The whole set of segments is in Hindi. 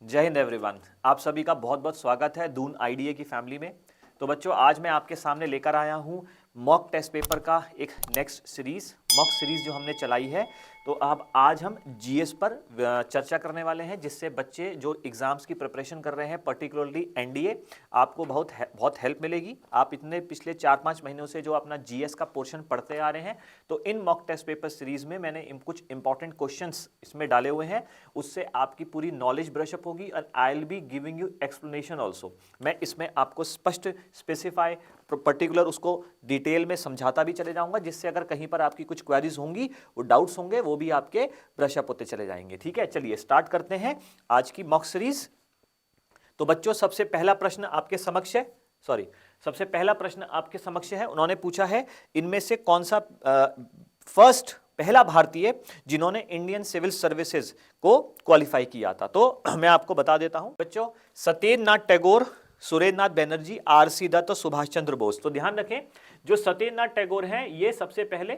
जय हिंद एवरीवन। आप सभी का बहुत बहुत स्वागत है दून आईडीए की फैमिली में। तो बच्चों, आज मैं आपके सामने लेकर आया हूं मॉक टेस्ट पेपर का एक नेक्स्ट सीरीज, मॉक सीरीज जो हमने चलाई है। तो अब आज हम जीएस पर चर्चा करने वाले हैं, जिससे बच्चे जो एग्जाम्स की प्रिपरेशन कर रहे हैं, पर्टिकुलरली एनडीए, आपको बहुत हेल्प मिलेगी। आप इतने पिछले 4-5 महीनों से जो अपना जीएस का पोर्शन पढ़ते आ रहे हैं, तो इन मॉक टेस्ट पेपर सीरीज में मैंने कुछ इंपॉर्टेंट क्वेश्चंस इसमें डाले हुए हैं। उससे आपकी पूरी नॉलेज ब्रशअप होगी और I will be giving you explanation also. मैं इसमें आपको स्पष्ट स्पेसिफाई पर्टिकुलर उसको डिटेल में समझाता भी चले जाऊंगा, जिससे अगर कहीं पर आपकी कुछ क्वेरीज होंगी, वो डाउट्स होंगे, वो भी आपके ब्रशअप होते चले जाएंगे। ठीक है, चलिए स्टार्ट करते हैं आज की मॉक सीरीज। तो बच्चों, सबसे पहला प्रश्न आपके समक्ष है, सबसे पहला प्रश्न आपके समक्ष है। उन्होंने पूछा है, इनमें से कौन सा पहला भारतीय जिन्होंने इंडियन सिविल सर्विसेज को क्वालिफाई किया था। तो मैं आपको बता देता हूं बच्चों, सत्येंद्रनाथ टैगोर, सुरेंद्रनाथ बनर्जी, आरसी दत्त और सुभाष चंद्र बोस। तो ध्यान रखें, जो सत्येंद्रनाथ टैगोर हैं, ये सबसे पहले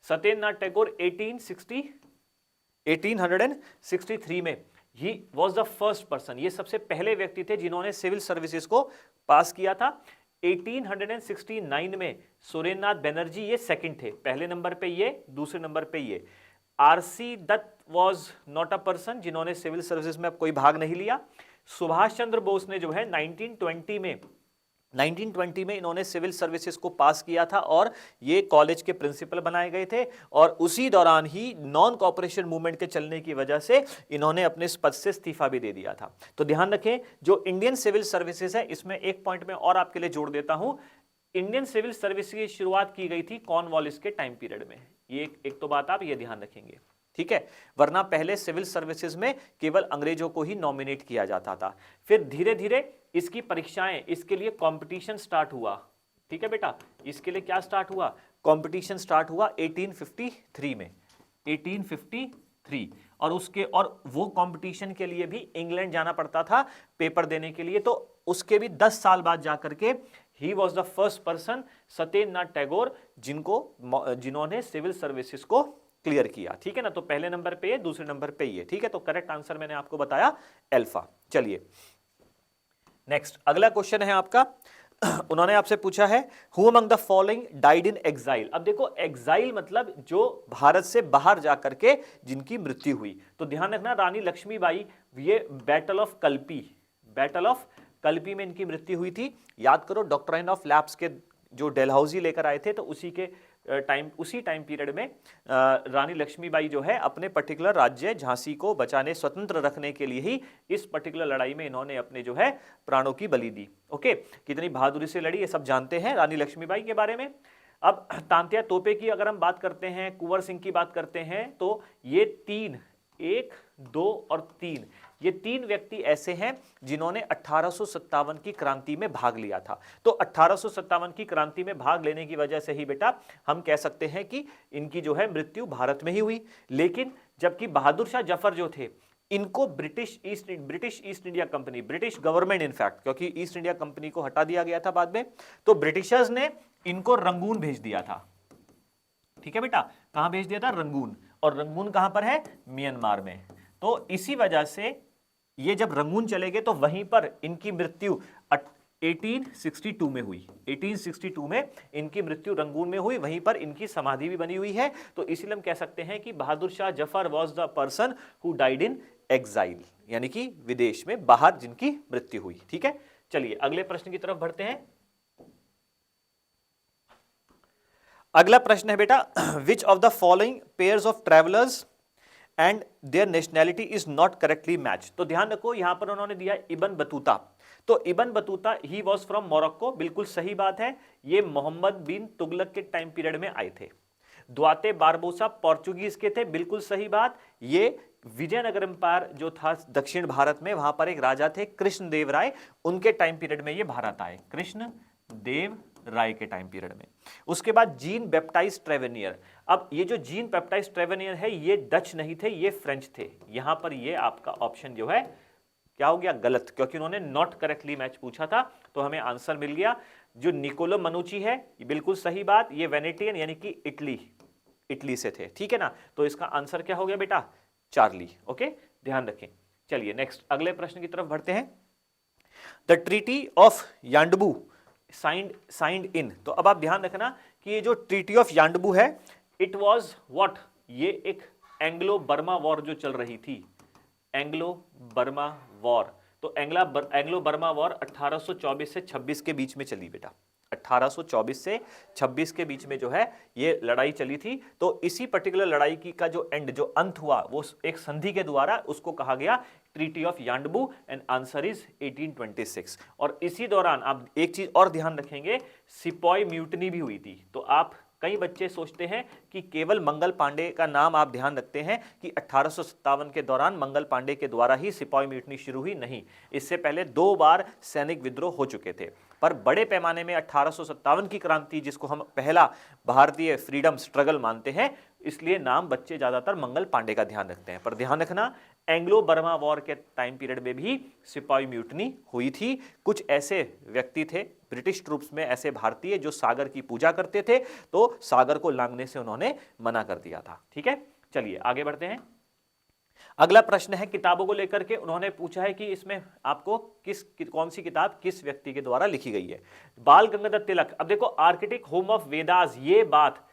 सत्येंद्रनाथ टैगोर 1863 में he was the first person, ये सबसे पहले व्यक्ति थे जिन्होंने सिविल सर्विसेज को पास किया था। 1869 में सुरेंद्रनाथ बनर्जी ये सेकंड थे, पहले नंबर पे ये, दूसरे नंबर पे ये। R C Dutt was not a person, जिन्होंने सिविल सर्विसेज में अब कोई भाग नहीं लिया। सुभाष चंद्र बोस ने जो है 1920 में इन्होंने सिविल सर्विसेज को पास किया था और ये कॉलेज के प्रिंसिपल बनाए गए थे। और उसी दौरान ही नॉन कॉपरेशन मूवमेंट के चलने की वजह से इन्होंने अपने पद से इस्तीफा भी दे दिया था। तो ध्यान रखें, जो इंडियन सिविल सर्विसेज है, इसमें एक पॉइंट में और आपके लिए जोड़ देता हूं। इंडियन सिविल सर्विस की शुरुआत की गई थी कॉर्नवालिस के टाइम पीरियड में। ये एक तो बात आप ये ध्यान रखेंगे, ठीक है। वरना पहले सिविल सर्विसेज में केवल अंग्रेजों को ही नॉमिनेट किया जाता था। फिर धीरे धीरे इसकी परीक्षाएं, इसके लिए कंपटीशन स्टार्ट हुआ। ठीक है बेटा, इसके लिए क्या स्टार्ट हुआ? कंपटीशन स्टार्ट हुआ 1853 में, 1853। और वो कंपटीशन के लिए भी इंग्लैंड जाना पड़ता था पेपर देने के लिए। तो उसके भी 10 साल बाद जाकर के he was the first person, Satyendranath Tagore, जिन्होंने सिविल सर्विसेज को क्लियर किया। ठीक है ना, तो पहले नंबर पे ये, दूसरे नंबर पे ये। ठीक है, तो करेक्ट आंसर मैंने आपको बताया अल्फा। चलिए नेक्स्ट, अगला क्वेश्चन है आपका। उन्होंने आपसे पूछा है, who among the following died in exile. अब देखो, एग्जाइल मतलब जो भारत से बाहर जाकर के जिनकी मृत्यु हुई। तो ध्यान रखना, रानी लक्ष्मीबाई, ये बैटल ऑफ कल्पी में इनकी मृत्यु हुई थी। याद करो, डॉक्ट्राइन ऑफ लैप्स के जो डेलहाउसी लेकर आए थे, तो उसी टाइम पीरियड में रानी लक्ष्मीबाई जो है अपने पर्टिकुलर राज्य झांसी को बचाने, स्वतंत्र रखने के लिए ही इस पर्टिकुलर लड़ाई में इन्होंने अपने जो है प्राणों की बलि दी। ओके, कितनी बहादुरी से लड़ी, ये सब जानते हैं रानी लक्ष्मीबाई के बारे में। अब तांत्या तोपे की अगर हम बात करते हैं, कुंवर सिंह की बात करते हैं, तो ये 1, 2 और 3, ये 3 व्यक्ति ऐसे हैं जिन्होंने 1857 की क्रांति में भाग लिया था। तो 1857 की क्रांति में भाग लेने की वजह से ही बेटा हम कह सकते हैं कि इनकी जो है मृत्यु भारत में ही हुई। लेकिन जबकि बहादुर शाह जफर जो थे, इनको British east India company, British government in fact, क्योंकि ईस्ट इंडिया कंपनी को हटा दिया गया था बाद में, तो ब्रिटिशर्स ने इनको रंगून भेज दिया था। ठीक है बेटा, कहां भेज दिया था? रंगून। और रंगून कहां पर है? म्यांमार में। तो इसी वजह से ये जब रंगून चले गए, तो वहीं पर इनकी मृत्यु 1862 में हुई। 1862 में इनकी मृत्यु रंगून में हुई, वहीं पर इनकी समाधि भी बनी हुई है। तो इसलिए हम कह सकते हैं कि Bahadur Shah Zafar was the person who died in exile, यानी कि विदेश में बाहर जिनकी मृत्यु हुई। ठीक है, चलिए अगले प्रश्न की तरफ बढ़ते हैं। अगला प्रश्न है बेटा, which of the following pairs of travellers and their nationality is not correctly match. तो ध्यान रखो, यहां पर उन्होंने दिया इब्न बतूता। तो Ibn Battuta he was from Morocco, बिल्कुल सही बात है। ये मोहम्मद बिन तुगलक के टाइम पीरियड में आए थे। द्वाते बारबोसा पोर्चुगीज के थे, बिल्कुल सही बात। ये विजयनगर एम्पायर जो था दक्षिण भारत में, वहां पर एक राजा थे कृष्ण देव राय, उनके टाइम पीरियड में ये भारत आए, कृष्ण देव राय के टाइम पीरियड में। उसके बाद जीन बैप्टाइज ट्रेवेनियर। अब ये जो जीन बैप्टाइज ट्रेवेनियर है, ये डच नहीं थे, ये फ्रेंच थे। यहां पर ये आपका ऑप्शन जो है क्या हो गया? गलत, क्योंकि उन्होंने नॉट करेक्टली मैच पूछा था, तो हमें आंसर मिल गया। जो निकोलो मनुची है, ये बिल्कुल सही बात, ये वेनेटियन यानी कि इटली, इटली से थे, ठीक है ना। तो इसका आंसर क्या हो गया बेटा, चार्ली। ओके, ध्यान रखें। चलिए नेक्स्ट अगले प्रश्न की तरफ बढ़ते हैं। The treaty of Yandabo signed in, तो अब आप ध्यान रखना कि ये जो ट्रीटी ऑफ यांडबू है, इट वाज व्हाट, ये एक एंग्लो बर्मा वॉर जो चल रही थी, एंग्लो बर्मा वॉर। तो एंग्लो बर्मा वॉर 1824 से 26 के बीच में चली बेटा, 1824 से 26 के बीच में जो है ये लड़ाई चली थी। तो इसी पर्टिकुलर लड़ाई की का जो एंड, जो अंत हुआ, वो एक संधि के द्वारा उसको कहा गया treaty of Yandabo, and answer is 1826। और इसी दौरान आप एक चीज और ध्यान रखेंगे, सिपॉय म्यूटनी भी हुई थी। तो आप, कई बच्चे सोचते हैं कि केवल मंगल पांडे का नाम आप ध्यान रखते हैं कि 1857 के दौरान मंगल पांडे के द्वारा ही सिपाही म्यूटनी शुरू हुई, नहीं, इससे पहले 2 बार सैनिक विद्रोह हो चुके थे। पर बड़े पैमाने में 1857 की क्रांति, जिसको हम पहला भारतीय फ्रीडम स्ट्रगल मानते हैं, इसलिए नाम बच्चे ज्यादातर मंगल पांडे का ध्यान रखते हैं। पर ध्यान रखना, एंग्लो बर्मा वॉर के टाइम पीरियड में भी सिपाही म्यूटनी हुई थी। कुछ ऐसे व्यक्ति थे ब्रिटिश ट्रूप्स में, ऐसे भारतीय जो सागर की पूजा करते थे, तो सागर को लांघने से उन्होंने मना कर दिया था, ठीक है। चलिए आगे बढ़ते हैं। अगला प्रश्न है किताबों को लेकर के, उन्होंने पूछा है कि इसमें आपको कौन सी किताब किस व्यक्ति के द्वारा लिखी गई है। बाल गंगाधर तिलक, अब देखो आर्किटिक होम ऑफ वेदास, ये बात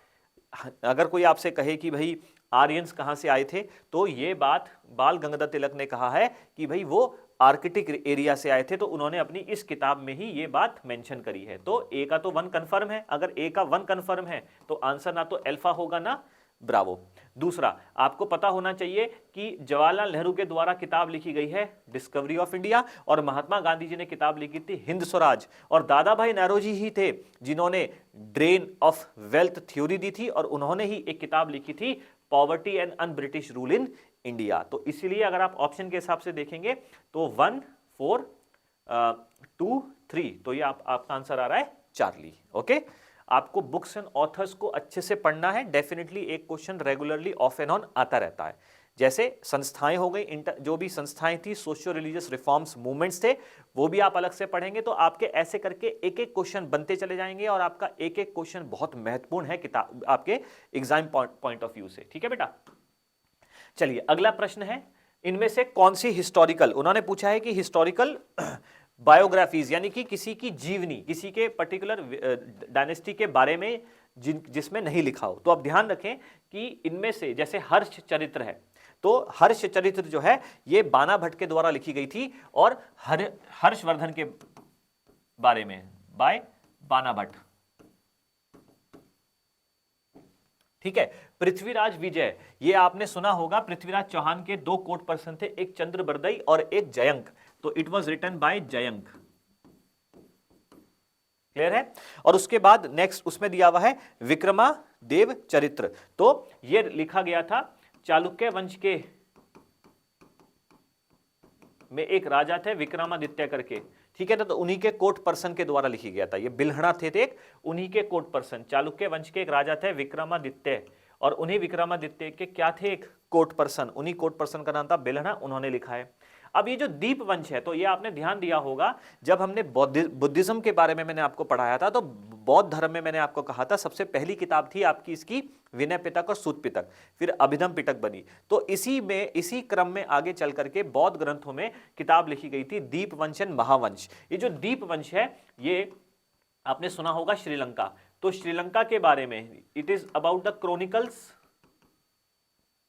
अगर कोई आपसे कहे कि भाई आर्यंस कहां से आए थे, तो ये बात बाल गंगाधर तिलक ने कहा है कि भाई वो आर्कटिक एरिया से आए थे, तो उन्होंने अपनी इस किताब में ही ये बात मेंशन करी है। तो ए का तो 1 कंफर्म है, अगर ए का 1 कंफर्म है तो आंसर ना तो अल्फा होगा ना ब्रावो। दूसरा, आपको पता होना चाहिए कि जवाहरलाल नेहरू के द्वारा किताब लिखी गई है डिस्कवरी ऑफ इंडिया, और महात्मा गांधी जी ने किताब लिखी थी हिंद स्वराज, और दादा भाई नौरोजी ही थे जिन्होंने ड्रेन ऑफ वेल्थ थ्योरी दी थी, और उन्होंने ही एक किताब लिखी थी poverty and un British rule in India. तो इसीलिए अगर आप ऑप्शन के हिसाब से देखेंगे तो 1, 4, 2, 3, तो ये आपका आंसर आ रहा है चार्ली। ओके, आपको बुक्स एंड ऑथर्स को अच्छे से पढ़ना है। डेफिनेटली एक question regularly of and on आता रहता है। जैसे संस्थाएं हो गई, जो भी संस्थाएं थी, सोशियो रिलीजियस रिफॉर्म्स मूवमेंट्स थे, वो भी आप अलग से पढ़ेंगे। तो आपके ऐसे करके एक एक क्वेश्चन बनते चले जाएंगे, और आपका एक एक क्वेश्चन बहुत महत्वपूर्ण है किताब आपके एग्जाम पॉइंट ऑफ व्यू से, ठीक है बेटा। चलिए अगला प्रश्न है, इनमें से कौन सी हिस्टोरिकल, उन्होंने पूछा है कि हिस्टोरिकल बायोग्राफीज, यानी कि किसी की जीवनी, किसी के पर्टिकुलर डायनेस्टी के बारे में जिसमें नहीं लिखा हो। तो आप ध्यान रखें कि इनमें से जैसे हर्ष चरित्र है, तो हर्ष चरित्र जो है ये बाना भट्ट के द्वारा लिखी गई थी, और हर्षवर्धन के बारे में बाय बाना भट्ट, ठीक है। पृथ्वीराज विजय, ये आपने सुना होगा, पृथ्वीराज चौहान के 2 कोर्ट पर्सन थे, एक चंद्रबरदई और एक जयंक, तो it was written by Jayank, clear है। और उसके बाद नेक्स्ट उसमें दिया हुआ है विक्रमादेव चरित्र, तो ये लिखा गया था चालुक्य वंश के में एक राजा थे विक्रमादित्य करके, ठीक है ना, तो उन्हीं के कोर्ट पर्सन के द्वारा लिखी गया था। ये बिल्हड़ा थे एक, उन्हीं के कोर्ट पर्सन, चालुक्य वंश के एक राजा थे विक्रमादित्य, और उन्हीं विक्रमादित्य के क्या थे, एक कोर्ट पर्सन, उन्हीं कोर्ट पर्सन का नाम था बिल्हड़ा, उन्होंने लिखा है। अब ये जो दीप वंश है, तो ये आपने ध्यान दिया होगा जब हमने बुद्धिज्म के बारे में मैंने आपको पढ़ाया था, तो बौद्ध धर्म में मैंने आपको कहा था सबसे पहली किताब थी आपकी इसकी विनय पिटक और सूत पिटक, फिर अभिधम पिटक बनी। तो इसी क्रम में आगे चल करके बौद्ध ग्रंथों में किताब लिखी गई थी दीप वंश एंड महावंश। ये जो दीप वंश है ये आपने सुना होगा श्रीलंका, तो श्रीलंका के बारे में it is about the chronicles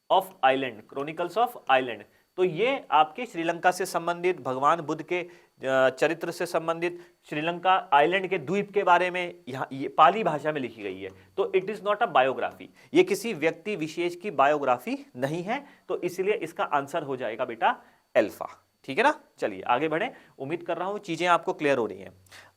of island, chronicles of island. तो ये आपके श्रीलंका से संबंधित, भगवान बुद्ध के चरित्र से संबंधित, श्रीलंका आइलैंड के द्वीप के बारे में यहाँ ये पाली भाषा में लिखी गई है। तो it is not a biography, ये किसी व्यक्ति विशेष की बायोग्राफी नहीं है, तो इसलिए इसका आंसर हो जाएगा बेटा अल्फा, ठीक है ना। चलिए आगे बढ़े, उम्मीद कर रहा हूं चीजें आपको क्लियर हो रही हैं।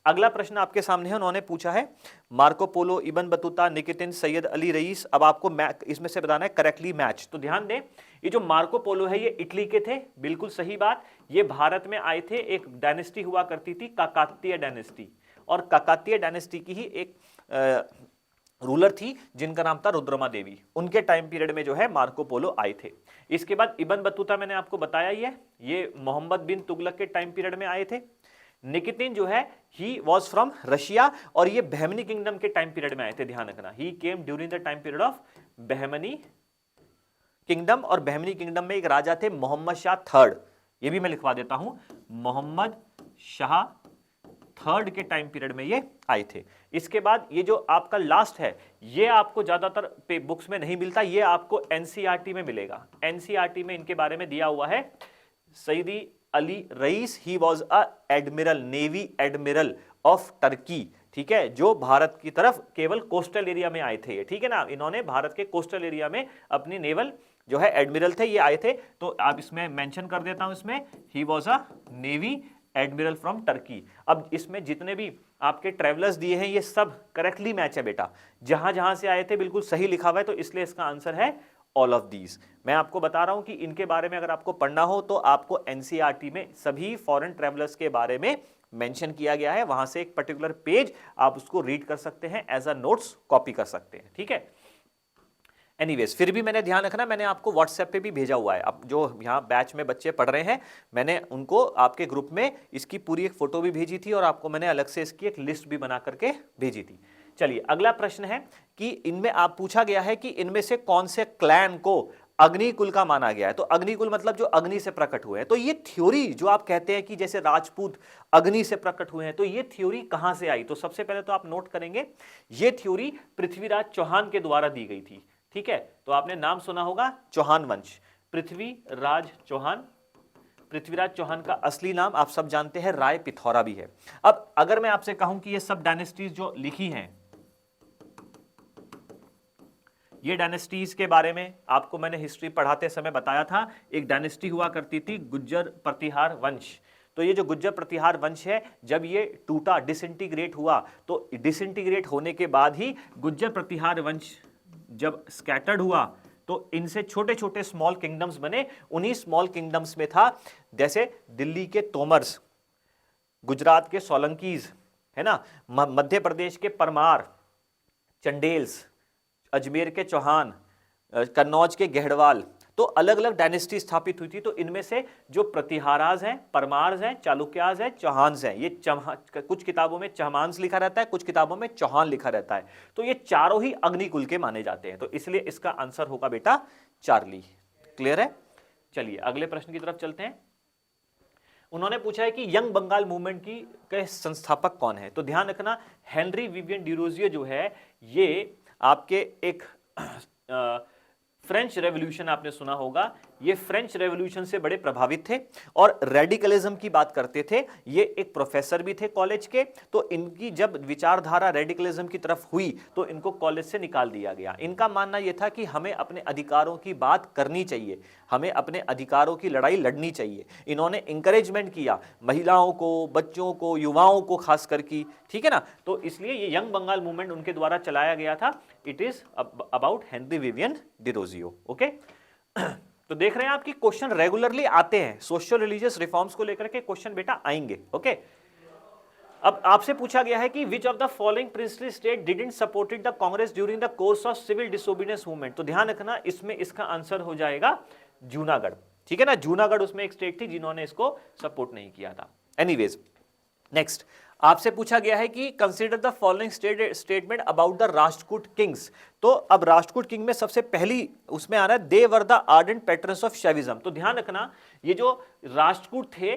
अगला प्रश्न आपके सामने है, उन्होंने पूछा है Marco Polo, Ibn Battuta, Nikitin, Seydi Ali Reis. अब आपको इसमें से बताना है करेक्टली मैच। तो ध्यान दें, ये जो मार्को पोलो है ये इटली के थे, बिल्कुल सही बात। ये भारत में आए थे, एक डायनेस्टी हुआ करती थी काकातीय डायनेस्टी, और काकातीय डायनेस्टी की ही एक रूलर थी जिनका नाम था रुद्रमा देवी, उनके टाइम पीरियड में जो है मार्को पोलो आए थे। इसके बाद इब्न बतूता मैंने आपको बताया ही है, ये मोहम्मद बिन तुगलक के टाइम पीरियड में आए थे। निकितिन जो है ही वॉज फ्रॉम रशिया और ये बहमनी किंगडम के टाइम पीरियड में आए थे, ध्यान रखना, he came during the time period of Bahmani kingdom. और बहमनी किंगडम में एक राजा थे मोहम्मद शाह थर्ड, ये भी मैं लिखवा देता हूं, मोहम्मद शाह थर्ड के टाइम पीरियड में ये आए थे। इसके बाद ये जो आपका लास्ट है, ये आपको ज्यादातर बुक्स में नहीं मिलता, ये आपको एनसीईआरटी में मिलेगा। एनसीईआरटी में इनके बारे में दिया हुआ है, Seydi Ali Reis, he was a admiral, navy admiral of Turkey, ठीक है, जो भारत की तरफ केवल कोस्टल एरिया में आए थे, ठीक है ना, इन्होंने भारत के कोस्टल एरिया में अपनी नेवल जो है एडमिरल थे, ये आए थे। तो आप इसमें मेंशन कर देता हूं, इसमें ही was a navy admiral from Turkey. अब इसमें जितने भी आपके ट्रेवलर्स दिए हैं ये सब करेक्टली मैच है बेटा, जहां जहां से आए थे बिल्कुल सही लिखा हुआ है, तो इसलिए इसका आंसर है ऑल ऑफ दीज। मैं आपको बता रहा हूं कि इनके बारे में अगर आपको पढ़ना हो तो आपको एनसीईआरटी में सभी फॉरेन ट्रेवलर्स के बारे में मेंशन किया गया है, वहां से एक पर्टिकुलर पेज आप उसको रीड कर सकते हैं, एज अ नोट्स कॉपी कर सकते हैं, ठीक है। एनीवेज, फिर भी मैंने ध्यान रखना, मैंने आपको व्हाट्सएप पे भी भेजा हुआ है, अब जो यहाँ बैच में बच्चे पढ़ रहे हैं, मैंने उनको आपके ग्रुप में इसकी पूरी एक फोटो भी भेजी थी और आपको मैंने अलग से इसकी एक लिस्ट भी बना करके भेजी थी। चलिए अगला प्रश्न है कि इनमें आप पूछा गया है कि इनमें से कौन से क्लैन को अग्निकुल का माना गया है। तो अग्निकुल मतलब जो अग्नि से प्रकट हुए हैं। तो ये थ्योरी जो आप कहते हैं कि जैसे राजपूत अग्नि से प्रकट हुए हैं, तो ये थ्योरी कहां से आई? तो सबसे पहले तो आप नोट करेंगे, ये थ्योरी पृथ्वीराज चौहान के द्वारा दी गई थी, ठीक है। तो आपने नाम सुना होगा चौहान वंश, पृथ्वीराज चौहान। पृथ्वीराज चौहान का असली नाम आप सब जानते हैं, राय पिथौरा भी है। अब अगर मैं आपसे कहूं कि ये सब डायनेस्टीज जो लिखी हैं, ये डायनेस्टीज के बारे में आपको मैंने हिस्ट्री पढ़ाते समय बताया था, एक डायनेस्टी हुआ करती थी गुज्जर प्रतिहार वंश। तो ये जो गुज्जर प्रतिहार वंश है, जब ये टूटा, डिसइंटीग्रेट हुआ, तो डिसइंटीग्रेट होने के बाद ही गुज्जर प्रतिहार वंश जब स्कैटर्ड हुआ तो इनसे छोटे छोटे स्मॉल किंगडम्स बने। उन्हीं स्मॉल किंगडम्स में था जैसे दिल्ली के तोमर्स, गुजरात के सोलंकीज, है ना, मध्य प्रदेश के परमार, चंडेल्स, अजमेर के चौहान, कन्नौज के गहड़वाल। तो अलग अलग डायनेस्टी स्थापित हुई थी। तो इनमें से जो प्रतिहाराज हैं, परमार्स हैं, चालुक्याज हैं, चौहान्स हैं, ये कुछ किताबों में चौहान्स लिखा रहता है, कुछ किताबों में चौहान लिखा रहता है। तो ये चारों ही अग्निकुल के माने जाते हैं, तो इसलिए इसका आंसर होगा बेटा चार्ली। क्लियर है? चलिए अगले प्रश्न की तरफ चलते हैं। उन्होंने पूछा है कि यंग बंगाल मूवमेंट के संस्थापक कौन है? तो ध्यान रखना, हेनरी विवियन डिरोजियो जो है, ये आपके एक फ्रेंच रेवोल्यूशन आपने सुना होगा, ये फ्रेंच रेवोल्यूशन से बड़े प्रभावित थे और रेडिकलिज्म की बात करते थे। ये एक प्रोफेसर भी थे कॉलेज के। तो इनकी जब विचारधारा रेडिकलिज्म की तरफ हुई तो इनको कॉलेज से निकाल दिया गया। इनका मानना यह था कि हमें अपने अधिकारों की बात करनी चाहिए, हमें अपने अधिकारों की लड़ाई लड़नी चाहिए। इन्होंने इंकरेजमेंट किया महिलाओं को, बच्चों को, युवाओं को खास कर की, ठीक है ना। तो इसलिए ये यंग बंगाल मूवमेंट उनके द्वारा चलाया गया था। It is about Henry Vivian Derozio. Okay, तो देख रहे हैं आपकी क्वेश्चन रेगुलरली आते हैं, सोशल रिलीजियस रिफॉर्म्स को लेकर के क्वेश्चन बेटा आएंगे। ओके, अब आपसे पूछा गया है कि which of the following princely state didn't supported the Congress during the course of civil disobedience movement? तो ध्यान रखना, इसमें इसका आंसर हो जाएगा जूनागढ़, ठीक है ना। जूनागढ़ उसमें एक स्टेट थी जिन्होंने इसको सपोर्ट नहीं किया था। एनीवेज, नेक्स्ट आपसे पूछा गया है कि consider the following statement about the Rashtrakuta Kings. तो अब राष्ट्रकूट किंग में सबसे पहली उसमें आ रहा है they were the ardent patrons of Shaivism. तो ध्यान रखना, ये जो राष्ट्रकूट थे,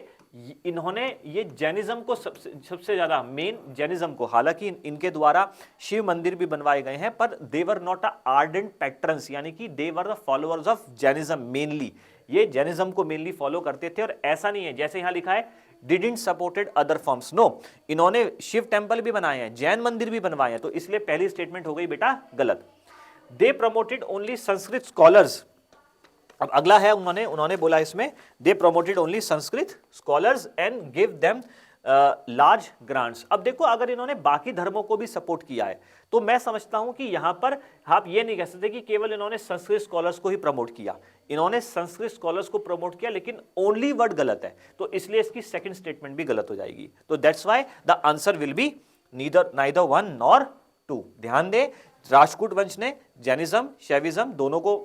इन्होंने ये जैनिज्म को सबसे ज्यादा, मेन जैनिज्म को, हालांकि इनके द्वारा शिव मंदिर भी बनवाए गए हैं, पर दे were not a ardent patrons, यानी कि they were the followers of Jainism. Mainly ये जैनिज्म को मेनली फॉलो करते थे। और ऐसा नहीं है जैसे यहां लिखा है didn't supported other forms, no, इन्होंने शिव टेंपल भी बनाए हैं, जैन मंदिर भी बनवाए हैं। तो इसलिए पहली स्टेटमेंट हो गई बेटा गलत। They promoted only Sanskrit scholars. अब अगला है, उन्होंने बोला इसमें they promoted only Sanskrit scholars and give them large grants. अब देखो, अगर इन्होंने बाकी धर्मों को भी सपोर्ट किया है तो मैं समझता हूं कि यहां पर आप ये नहीं कह सकते कि केवल इन्होंने संस्कृत स्कॉलर्स को ही प्रमोट किया। इन्होंने संस्कृत स्कॉलर्स को प्रमोट किया, लेकिन ओनली वर्ड गलत है, तो इसलिए इसकी सेकंड स्टेटमेंट भी गलत हो जाएगी। तो that's why the answer will be neither one nor two. ध्यान दे, राष्ट्रकूट वंश ने जैनिज्म, शैविज्म दोनों को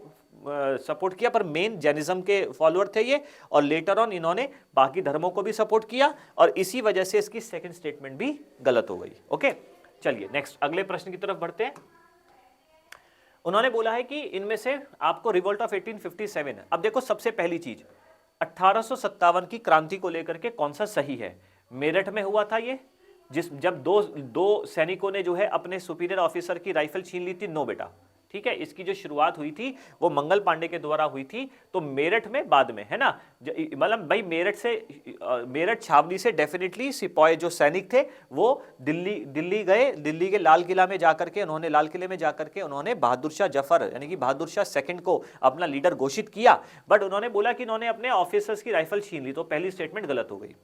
सपोर्ट किया, पर मेन जैनिज्म के फॉलोअर थे ये, और लेटर ऑन इन्होंने बाकी धर्मों को भी सपोर्ट किया, और इसी वजह से इसकी सेकंड स्टेटमेंट भी गलत हो गई। ओके, चलिए नेक्स्ट अगले प्रश्न की तरफ बढ़ते हैं। उन्होंने बोला है कि इनमें से आपको रिवोल्ट ऑफ 1857, अब देखो सबसे पहली चीज 1857 की क्रांति को लेकर के कौन सा सही है। मेरठ में हुआ था ये, जब दो सैनिकों ने जो है अपने सुपीरियर ऑफिसर की राइफल छीन ली थी। नो बेटा, ठीक है, इसकी जो शुरुआत हुई थी वो मंगल पांडे के द्वारा हुई थी, तो मेरठ में बाद में, है ना, मतलब भाई मेरठ छावनी से डेफिनेटली सिपाही जो सैनिक थे वो दिल्ली गए, दिल्ली के लाल किला में जाकर के उन्होंने बहादुर शाह जफर यानी कि बहादुर शाह सेकंड को अपना लीडर घोषित किया, बट उन्होंने बोला कि इन्होंने अपने ऑफिसर्स की राइफल छीन ली, तो पहली स्टेटमेंट गलत हो गई।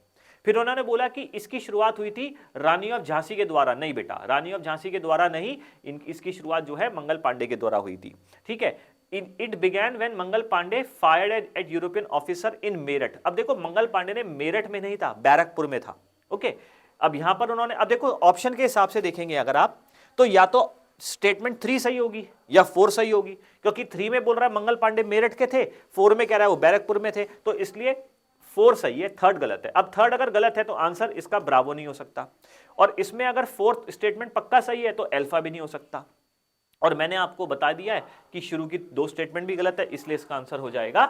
फिर उन्होंने बोला कि इसकी शुरुआत हुई थी रानी ऑफ झांसी के द्वारा। नहीं बेटा, रानी ऑफ झांसी के द्वारा नहीं, इसकी शुरुआत जो है मंगल पांडे के द्वारा हुई थी। ठीक है, it began when Mangal Pandey fired at European officer in Meerut. अब देखो मंगल पांडे ने मेरठ में नहीं था, बैरकपुर में था। ओके, अब यहां पर उन्होंने, अब देखो ऑप्शन के हिसाब से देखेंगे अगर आप, तो या तो स्टेटमेंट 3 सही होगी या 4 सही होगी, क्योंकि 3 में बोल रहा है मंगल पांडे मेरठ के थे, 4 में कह रहा है वो बैरकपुर में थे, तो इसलिए 4 सही है, थर्ड गलत है। अब थर्ड अगर गलत है तो आंसर इसका ब्रावो नहीं हो सकता, और इसमें अगर फोर्थ स्टेटमेंट पक्का सही है तो अल्फा भी नहीं हो सकता, और मैंने आपको बता दिया है कि शुरू की 2 स्टेटमेंट भी गलत है, इसलिए इसका आंसर हो जाएगा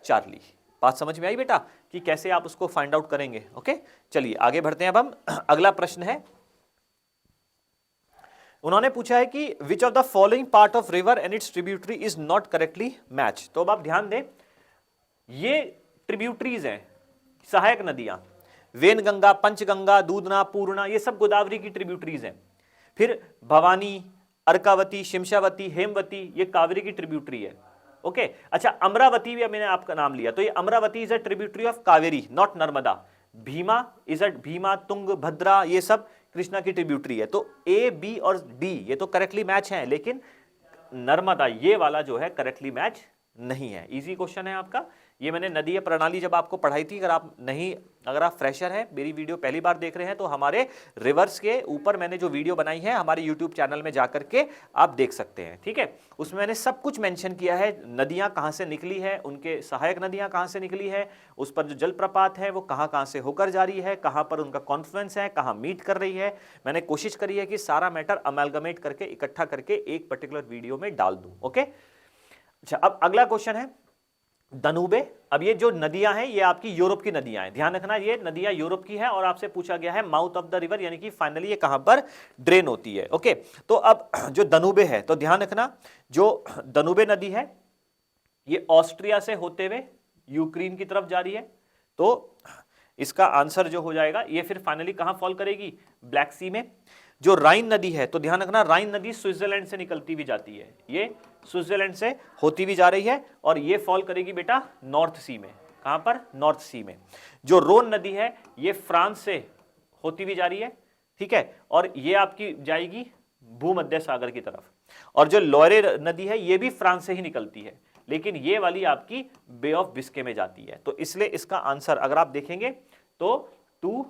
चार्ली। बात समझ में आई बेटा कि कैसे आप उसको फाइंड आउट करेंगे। ओके, चलिए आगे बढ़ते हैं। अब हम अगला प्रश्न है, उन्होंने पूछा है कि which of the following part of river and it's tributary is not correctly match. तो अब आप ध्यान दें, ये ट्रिब्यूटरीज हैं, सहायक नदियां, वेनगंगा, पंचगंगा, दूधना, पूर्णा, ये सब गोदावरी की ट्रिब्यूटरीज हैं। फिर भवानी, अर्कावती, शिमशावती, हेमवती, ये कावेरी की ट्रिब्यूटरी है। ओके, अच्छा, अमरावती भी मैंने आपका नाम लिया, तो ये Amaravati is a tributary of Kaveri, not Narmada. Bhima, Tunga, Bhadra, ये सब कृष्णा की ट्रिब्यूटरी है। तो ए, बी और डी ये तो करेक्टली मैच है, लेकिन नर्मदा ये वाला जो है करेक्टली मैच नहीं है। इजी क्वेश्चन है आपका, ये मैंने नदीय प्रणाली जब आपको पढ़ाई थी, अगर आप फ्रेशर हैं, मेरी वीडियो पहली बार देख रहे हैं, तो हमारे रिवर्स के ऊपर मैंने जो वीडियो बनाई है हमारे यूट्यूब चैनल में जाकर के आप देख सकते हैं। ठीक है, उसमें मैंने सब कुछ मेंशन किया है, नदियां कहां से निकली है, उनके सहायक नदियां कहां से निकली है, उस पर जो जलप्रपात है वो कहां से होकर जा रही है, कहां पर उनका कॉन्फ्लुएंस है, कहां मीट कर रही है। मैंने कोशिश करी है कि सारा मैटर अमेलगमेट करके, इकट्ठा करके एक पर्टिकुलर वीडियो में डाल दूं। ओके, अच्छा, अब अगला क्वेश्चन है दनूबे। अब ये जो नदियां हैं ये आपकी यूरोप की नदियां हैं, ध्यान रखना, ये नदियां यूरोप की है, और आपसे पूछा गया है माउथ ऑफ द रिवर, यानी कि फाइनली ये कहां पर ड्रेन होती है। ओके, तो अब जो दनूबे है, तो ध्यान रखना, जो दनूबे नदी है ये ऑस्ट्रिया से होते हुए यूक्रेन की तरफ जा रही है, तो इसका आंसर जो हो जाएगा ये फिर फाइनली कहां फॉल करेगी, ब्लैक सी में। जो राइन नदी है, तो ध्यान रखना, राइन नदी स्विट्जरलैंड से निकलती हुई जाती है, ये स्विट्जरलैंड से होती हुई जा रही है, और ये फॉल करेगी बेटा नॉर्थ सी में। कहां पर, नॉर्थ सी में। जो रोन नदी है ये फ्रांस से होती हुई जा रही है, ठीक है, और ये आपकी जाएगी भूमध्य सागर की तरफ। और जो लोरे नदी है ये भी फ्रांस से ही निकलती है, लेकिन ये वाली आपकी बे ऑफ बिस्के में जाती है, तो इसलिए इसका आंसर अगर आप देखेंगे तो 2,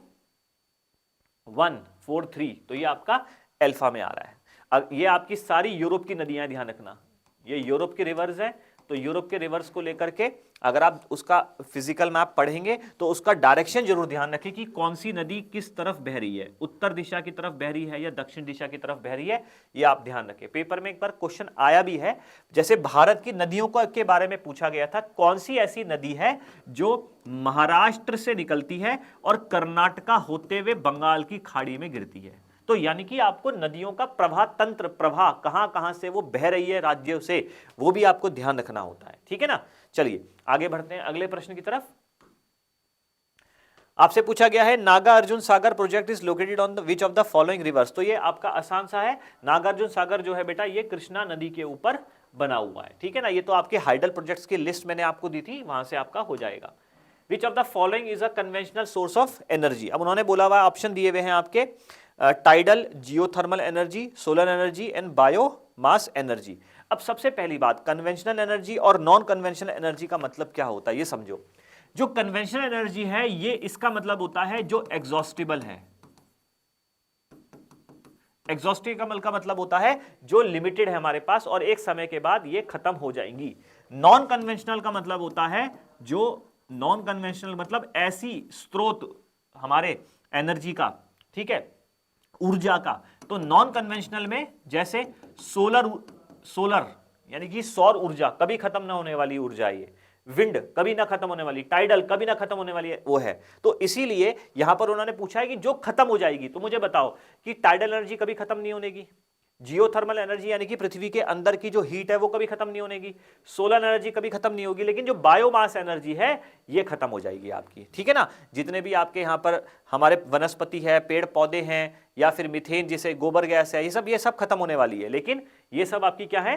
1, 4, 3, तो ये आपका अल्फा में आ रहा है। अब ये आपकी सारी यूरोप की नदियां, ध्यान रखना, ये यूरोप के रिवर्स हैं, तो यूरोप के रिवर्स को लेकर के अगर आप उसका फिजिकल मैप पढ़ेंगे तो उसका डायरेक्शन जरूर ध्यान रखें कि कौन सी नदी किस तरफ बह रही है, उत्तर दिशा की तरफ बह रही है या दक्षिण दिशा की तरफ बह रही है, ये आप ध्यान रखें। पेपर में एक बार क्वेश्चन आया भी है, जैसे भारत की नदियों के बारे में पूछा गया था, कौन सी ऐसी नदी है जो महाराष्ट्र से निकलती है और कर्नाटका होते हुए बंगाल की खाड़ी में गिरती है। तो यानी कि आपको नदियों का प्रवाह तंत्र, प्रवाह कहां से वो बह रही है राज्यों से, वो भी आपको ध्यान रखना होता है। ठीक है ना, चलिए आगे बढ़ते हैं अगले प्रश्न की तरफ। आपसे पूछा गया है Nagarjuna Sagar project is located on the which of the following rivers. तो ये आपका आसान सा है, नागार्जुन सागर जो है बेटा ये कृष्णा नदी के ऊपर बना हुआ है। ठीक है ना, ये तो आपके हाइडल प्रोजेक्ट्स की लिस्ट मैंने आपको दी थी, वहां से आपका हो जाएगा। विच of the following is a conventional source of energy. अब उन्होंने बोला हुआ ऑप्शन दिए हुए हैं आपके, tidal, geothermal energy, solar energy and biomass energy. अब सबसे पहली बात, कन्वेंशनल एनर्जी और नॉन कन्वेंशनल एनर्जी का मतलब क्या होता है ये समझो। जो कन्वेंशनल एनर्जी है ये इसका मतलब होता है जो एग्जॉस्टिबल है, एग्जॉस्टिव का मतलब होता है जो लिमिटेड है हमारे पास और एक समय के बाद ये खत्म हो जाएंगी। नॉन कन्वेंशनल का मतलब होता है जो नॉन कन्वेंशनल मतलब ऐसी स्रोत हमारे एनर्जी का, ठीक है, ऊर्जा का। तो नॉन कन्वेंशनल में जैसे सोलर यानी कि सौर ऊर्जा, कभी खत्म ना होने वाली ऊर्जा, ये विंड कभी ना खत्म होने वाली, टाइडल कभी ना खत्म होने वाली है, वो है। तो इसीलिए यहां पर उन्होंने पूछा है कि जो खत्म हो जाएगी, तो मुझे बताओ कि टाइडल एनर्जी कभी खत्म नहीं होनेगी, जियोथर्मल एनर्जी यानी कि पृथ्वी के अंदर की जो हीट है वो कभी खत्म नहीं होनेगी, सोलर एनर्जी कभी खत्म नहीं होगी, लेकिन जो बायोमास एनर्जी है ये खत्म हो जाएगी आपकी, ठीक है ना। जितने भी आपके यहाँ पर हमारे वनस्पति है, पेड़ पौधे हैं, या फिर मीथेन जिसे गोबर गैस है, ये सब खत्म होने वाली है, लेकिन ये सब आपकी क्या है,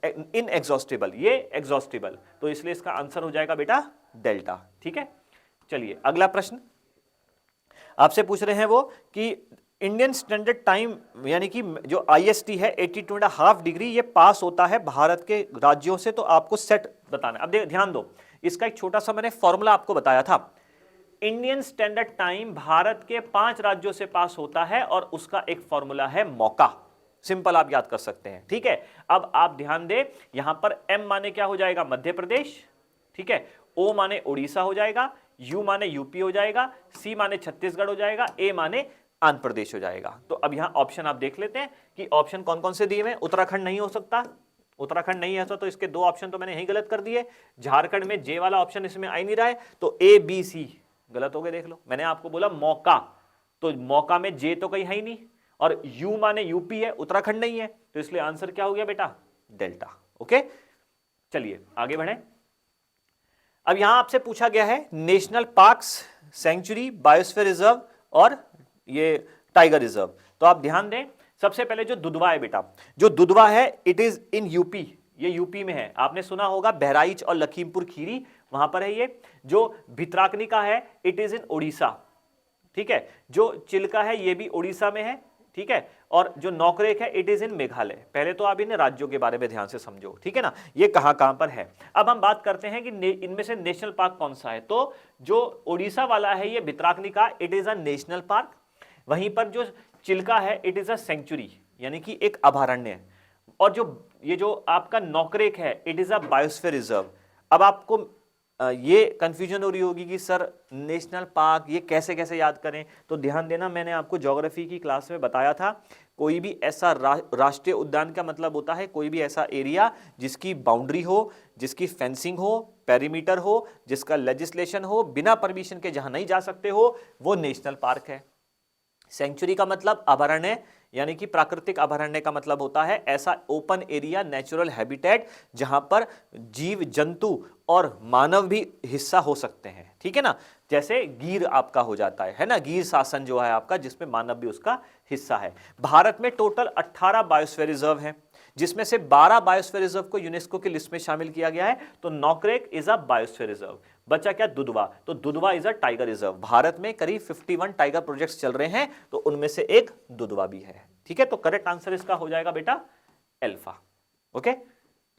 इनएग्जॉस्टिबल, ये एग्जॉस्टिबल। तो इसलिए इसका आंसर हो जाएगा बेटा डेल्टा, ठीक है। चलिए अगला प्रश्न आपसे पूछ रहे हैं वो कि इंडियन स्टैंडर्ड टाइम यानी कि जो IST है 82.5 डिग्री, ये पास होता है भारत के राज्यों से, तो आपको सेट बताना है। अब ध्यान दो, इसका एक छोटा सा मैंने फॉर्मूला आपको बताया था। इंडियन स्टैंडर्ड टाइम भारत के 5 राज्यों से पास होता है और उसका एक फॉर्मूला है मौका। सिंपल, आप याद कर सकते हैं, ठीक है। अब आप ध्यान दें, यहां पर M माने क्या हो जाएगा, मध्य प्रदेश, ठीक है, O माने उड़ीसा हो जाएगा, U माने यूपी हो जाएगा, C माने छत्तीसगढ़ हो जाएगा, A माने आंध्र प्रदेश हो जाएगा। तो अब यहां ऑप्शन आप देख लेते हैं कि ऑप्शन कौन कौन से दिए हुए हैं। उत्तराखंड नहीं हो सकता, उत्तराखंड नहीं है, तो इसके 2 ऑप्शन तो मैंने यही गलत कर दिए। झारखंड में J वाला ऑप्शन इसमें आ ही नहीं रहा है, तो A B C गलत हो गए। देख लो, मैंने आपको बोला मौका, तो मौका में J तो कहीं है ही नहीं, और U माने यूपी है, उत्तराखंड नहीं है, तो इसलिए आंसर क्या हो गया बेटा, डेल्टा। ओके, चलिए आगे बढ़े। अब यहां आपसे पूछा गया है national parks, sanctuary, biosphere reserve और ये टाइगर रिजर्व। तो आप ध्यान दें, सबसे पहले जो दुधवा है बेटा, जो दुधवा है इट इज इन यूपी, ये यूपी में है। आपने सुना होगा बहराइच और लखीमपुर खीरी, वहां पर है ये। जो भितराकनिका है इट इज इन उड़ीसा, ठीक है। जो चिल्का है ये भी उड़ीसा में है, ठीक है। और जो नौकरेक है इट इज इन मेघालय। पहले तो आप इन राज्यों के बारे में ध्यान से समझो, ठीक है ना, ये कहां कहां पर है। अब हम बात करते हैं कि इनमें से नेशनल पार्क कौन सा है। तो जो उड़ीसा वाला है ये Bhitarkanika, it is a national park. वहीं पर जो चिल्का है इट इज अ सेंचुरी यानी कि एक अभयारण्य है। और जो आपका नौकरेक है it is a biosphere reserve. अब आपको ये कंफ्यूजन हो रही होगी कि सर नेशनल पार्क ये कैसे कैसे याद करें। तो ध्यान देना, मैंने आपको ज्योग्राफी की क्लास में बताया था, कोई भी ऐसा राष्ट्रीय उद्यान का मतलब होता है कोई भी ऐसा एरिया जिसकी बाउंड्री हो, जिसकी फेंसिंग हो, पेरीमीटर हो, जिसका लेजिस्लेशन हो, बिना परमिशन के जहां नहीं जा सकते हो, वो नेशनल पार्क है। सेंचुरी का मतलब अभयारण्य यानी कि प्राकृतिक अभयारण्य का मतलब होता है ऐसा ओपन एरिया, नेचुरल हैबिटेट जहां पर जीव जंतु और मानव भी हिस्सा हो सकते हैं, ठीक है ना। जैसे गिर आपका हो जाता है ना, गिर शासन जो है आपका, जिसमें मानव भी उसका हिस्सा है। भारत में टोटल 18 बायोस्फीयर रिजर्व हैं, जिसमें से 12 बायोस्फीयर रिजर्व को यूनेस्को की लिस्ट में शामिल किया गया है। तो नौकरेक इज अ बायोस्फीयर रिजर्व। बचा क्या, दुधवा, तो Dudhwa is a tiger reserve. Bharat में करीब 51 टाइगर प्रोजेक्ट्स चल रहे हैं, तो उनमें से एक दुधवा भी है, ठीक है। तो करेक्ट आंसर इसका हो जाएगा बेटा अल्फा। ओके,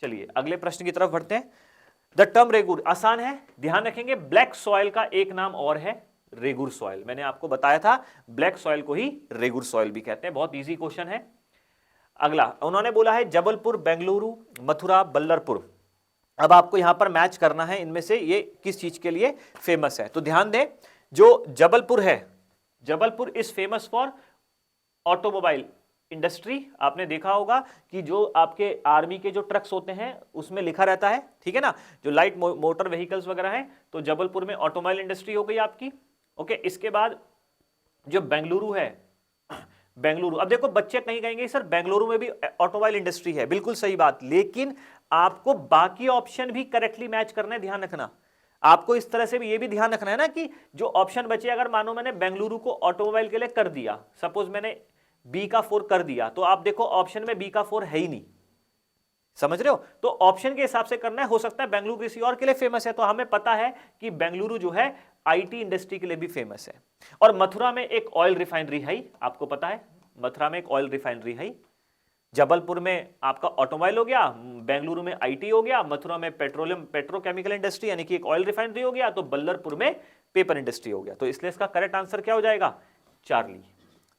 चलिए अगले प्रश्न की तरफ बढ़ते हैं। द टर्म रेगुर, आसान है, ध्यान रखेंगे, ब्लैक सॉइल का एक नाम और है रेगुर सॉइल। मैंने आपको बताया था ब्लैक सॉइल को ही रेगुर सॉइल भी कहते हैं। बहुत इजी क्वेश्चन है। अगला उन्होंने बोला है जबलपुर, बेंगलुरु, मथुरा, बल्लरपुर। अब आपको यहां पर मैच करना है इनमें से ये किस चीज के लिए फेमस है। तो ध्यान दें, जो जबलपुर है, Jabalpur is famous for automobile industry. आपने देखा होगा कि जो आपके आर्मी के जो ट्रक्स होते हैं उसमें लिखा रहता है, ठीक है ना, जो लाइट मोटर व्हीकल्स वगैरह हैं, तो जबलपुर में ऑटोमोबाइल इंडस्ट्री हो गई आपकी। ओके, इसके बाद जो बेंगलुरु है, बेंगलुरु, अब देखो बच्चे कहीं कहेंगे सर बेंगलुरु में भी ऑटोमोबाइल इंडस्ट्री है, बिल्कुल सही बात, लेकिन आपको बाकी ऑप्शन भी करेक्टली मैच करना है। ध्यान रखना, आपको इस तरह से भी ये भी ध्यान रखना है ना कि जो ऑप्शन बचे, अगर मानो मैंने बेंगलुरु को ऑटोमोबाइल के लिए कर दिया, सपोज मैंने बी का 4 कर दिया, तो आप देखो ऑप्शन में बी का 4 है ही नहीं, समझ रहे हो। तो ऑप्शन के हिसाब से करना है। हो सकता है बेंगलुरु किसी और के लिए फेमस है, तो हमें पता है कि बेंगलुरु जो है आईटी इंडस्ट्री के लिए भी फेमस है। और मथुरा में एक ऑयल रिफाइनरी है, आपको पता है, मथुरा में एक ऑयल रिफाइनरी है। जबलपुर में आपका ऑटोमोबाइल हो गया, बेंगलुरु में आईटी हो गया, मथुरा में पेट्रोकेमिकल इंडस्ट्री यानी कि एक ऑयल रिफाइनरी हो गया, तो बल्लरपुर में पेपर इंडस्ट्री हो गया। तो इसलिए इसका करेक्ट आंसर क्या हो जाएगा, चार्ली।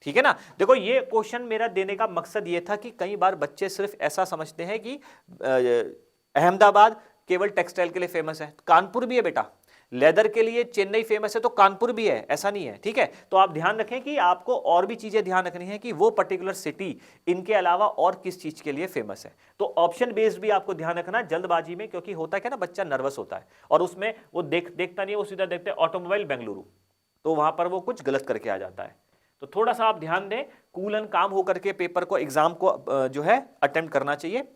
ठीक है ना। देखो ये क्वेश्चन मेरा देने का मकसद ये था कि कई बार बच्चे सिर्फ ऐसा समझते हैं कि अहमदाबाद केवल टेक्सटाइल के लिए फेमस है, कानपुर भी है बेटा। लेदर के लिए चेन्नई फेमस है तो कानपुर भी है, ऐसा नहीं है, ठीक है। तो आप ध्यान रखें कि आपको और भी चीजें ध्यान रखनी है कि वो पर्टिकुलर सिटी इनके अलावा और किस चीज के लिए फेमस है। तो ऑप्शन बेस्ड भी आपको ध्यान रखना जल्दबाजी में, क्योंकि होता क्या ना, बच्चा नर्वस होता है और उसमें वो देखता नहीं है, वो सीधा देखते हैं ऑटोमोबाइल बेंगलुरु, तो वहां पर वो कुछ गलत करके आ जाता है। तो थोड़ा सा आप ध्यान दें, कूल एंड काम होकर के पेपर को, एग्जाम को जो है अटेम्प्ट करना चाहिए।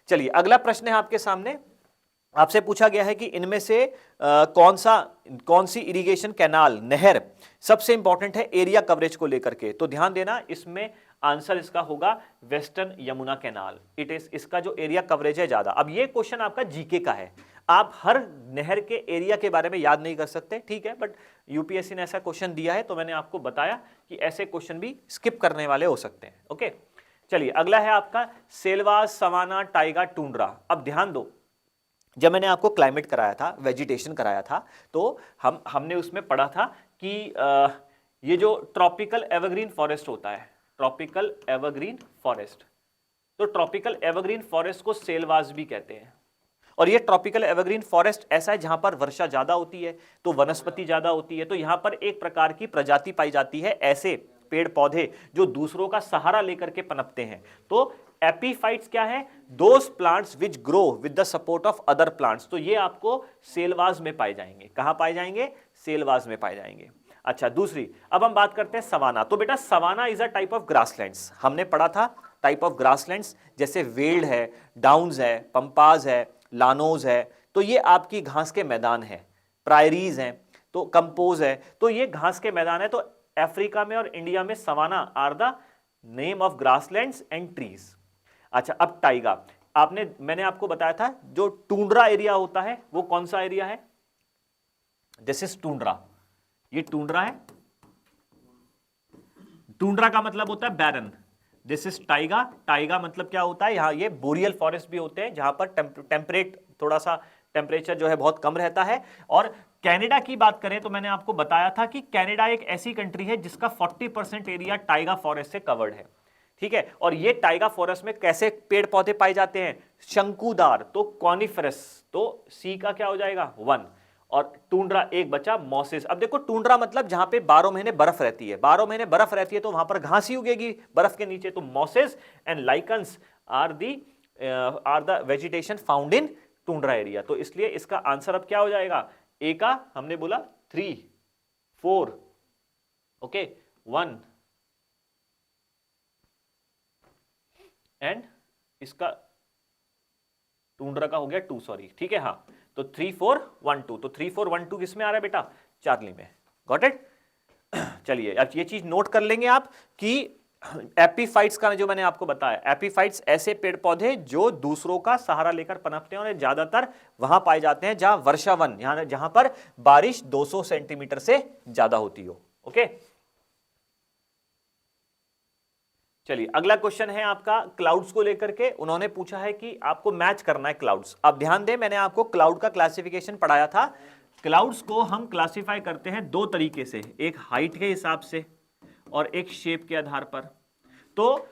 चलिए अगला प्रश्न है आपके सामने। आपसे पूछा गया है कि इनमें से कौन सी इरिगेशन कैनाल, नहर सबसे इंपॉर्टेंट है एरिया कवरेज को लेकर के। तो ध्यान देना, इसमें आंसर इसका होगा वेस्टर्न यमुना कैनाल। इसका जो एरिया कवरेज है ज्यादा। अब ये क्वेश्चन आपका जीके का है, आप हर नहर के एरिया के बारे में याद नहीं कर सकते, ठीक है, बट यूपीएससी ने ऐसा क्वेश्चन दिया है तो मैंने आपको बताया कि ऐसे क्वेश्चन भी स्किप करने वाले हो सकते हैं। ओके, चलिए अगला है आपका सेलवास, सवाना, टाइगा, टुंड्रा। अब ध्यान दो, जब मैंने आपको क्लाइमेट कराया था, वेजिटेशन कराया था, तो हमने उसमें पढ़ा था कि ये जो ट्रॉपिकल एवरग्रीन फॉरेस्ट होता है, ट्रॉपिकल एवरग्रीन फॉरेस्ट, तो ट्रॉपिकल एवरग्रीन फॉरेस्ट को सेलवास भी कहते हैं। और ये ट्रॉपिकल एवरग्रीन फॉरेस्ट ऐसा है जहां पर वर्षा ज्यादा होती है तो वनस्पति ज्यादा होती है, तो यहां पर एक प्रकार की प्रजाति पाई जाती है, ऐसे पेड़ पौधे जो दूसरों का सहारा लेकर के पनपते हैं। तो एपीफाइट्स क्या है? Those plants which grow with the support of other plants. तो ये आपको सेलवास में पाए जाएंगे। कहां पाए जाएंगे? सेलवास में पाए जाएंगे। अच्छा, दूसरी, अब हम बात करते हैं सवाना। तो बेटा savanna is a type of grasslands, हमने पढ़ा था टाइप ऑफ ग्रासलैंड्स, जैसे वेल्ड है, डाउन्स है, पंपाज है, लानोज है, तो ये आपकी घास के मैदान है। प्रायरीज हैं, तो कंपोज है, तो ये घास के मैदान है। तो अफ्रीका में और इंडिया में savanna are the name of grasslands and trees. अच्छा, अब टाइगा, मैंने आपको बताया था जो टुंड्रा एरिया होता है वो कौन सा एरिया है? दिस इज टुंड्रा, ये टुंड्रा है। टुंड्रा का मतलब होता है बैरन। दिस इज टाइगा, टाइगा मतलब क्या होता है? यहां ये बोरियल फॉरेस्ट भी होते हैं जहां पर टेम्परेट, थोड़ा सा टेम्परेचर जो है बहुत कम रहता है। और कनाडा की बात करें तो मैंने आपको बताया था कि कनाडा एक ऐसी कंट्री है जिसका 40% एरिया टाइगा फॉरेस्ट से कवर्ड है, ठीक है। और ये टाइगा फॉरेस्ट में कैसे पेड़ पौधे पाए जाते हैं? शंकुदार, तो कॉनिफरस, तो सी का क्या हो जाएगा? 1। और टुंड्रा एक बचा, मॉसेस। अब देखो टुंड्रा मतलब जहां पे 12 महीने बर्फ रहती है, 12 महीने बर्फ रहती है तो वहां पर घास ही उगेगी बर्फ के नीचे। तो mosses and lichens are the vegetation found in tundra area. तो इसलिए इसका आंसर अब क्या हो जाएगा? ए का हमने बोला 3, 4, ओके, 1 एंड इसका टुंड्रा का हो गया 2, सॉरी, ठीक है, हाँ। तो 3, 4, 1, 2, तो 3, 4, 1, 2 किस में आ रहा है बेटा? चार्ली में। Got it? चलिए अब ये चीज नोट कर लेंगे आप कि एपीफाइट्स का जो मैंने आपको बताया, एपीफाइट्स ऐसे पेड़ पौधे जो दूसरों का सहारा लेकर पनपते हैं और ज्यादातर वहां पाए जाते हैं जहां वर्षावन, जहां पर बारिश 200 सेंटीमीटर से ज्यादा होती हो। ओके, चलिए अगला क्वेश्चन है आपका क्लाउड्स को लेकर के। उन्होंने पूछा है कि आपको मैच करना है क्लाउड्स। अब ध्यान दें, मैंने आपको क्लाउड का क्लासिफिकेशन पढ़ाया था। क्लाउड्स को हम क्लासिफाई करते हैं 2 तरीके से, एक हाइट के हिसाब से और एक शेप के आधार पर। तो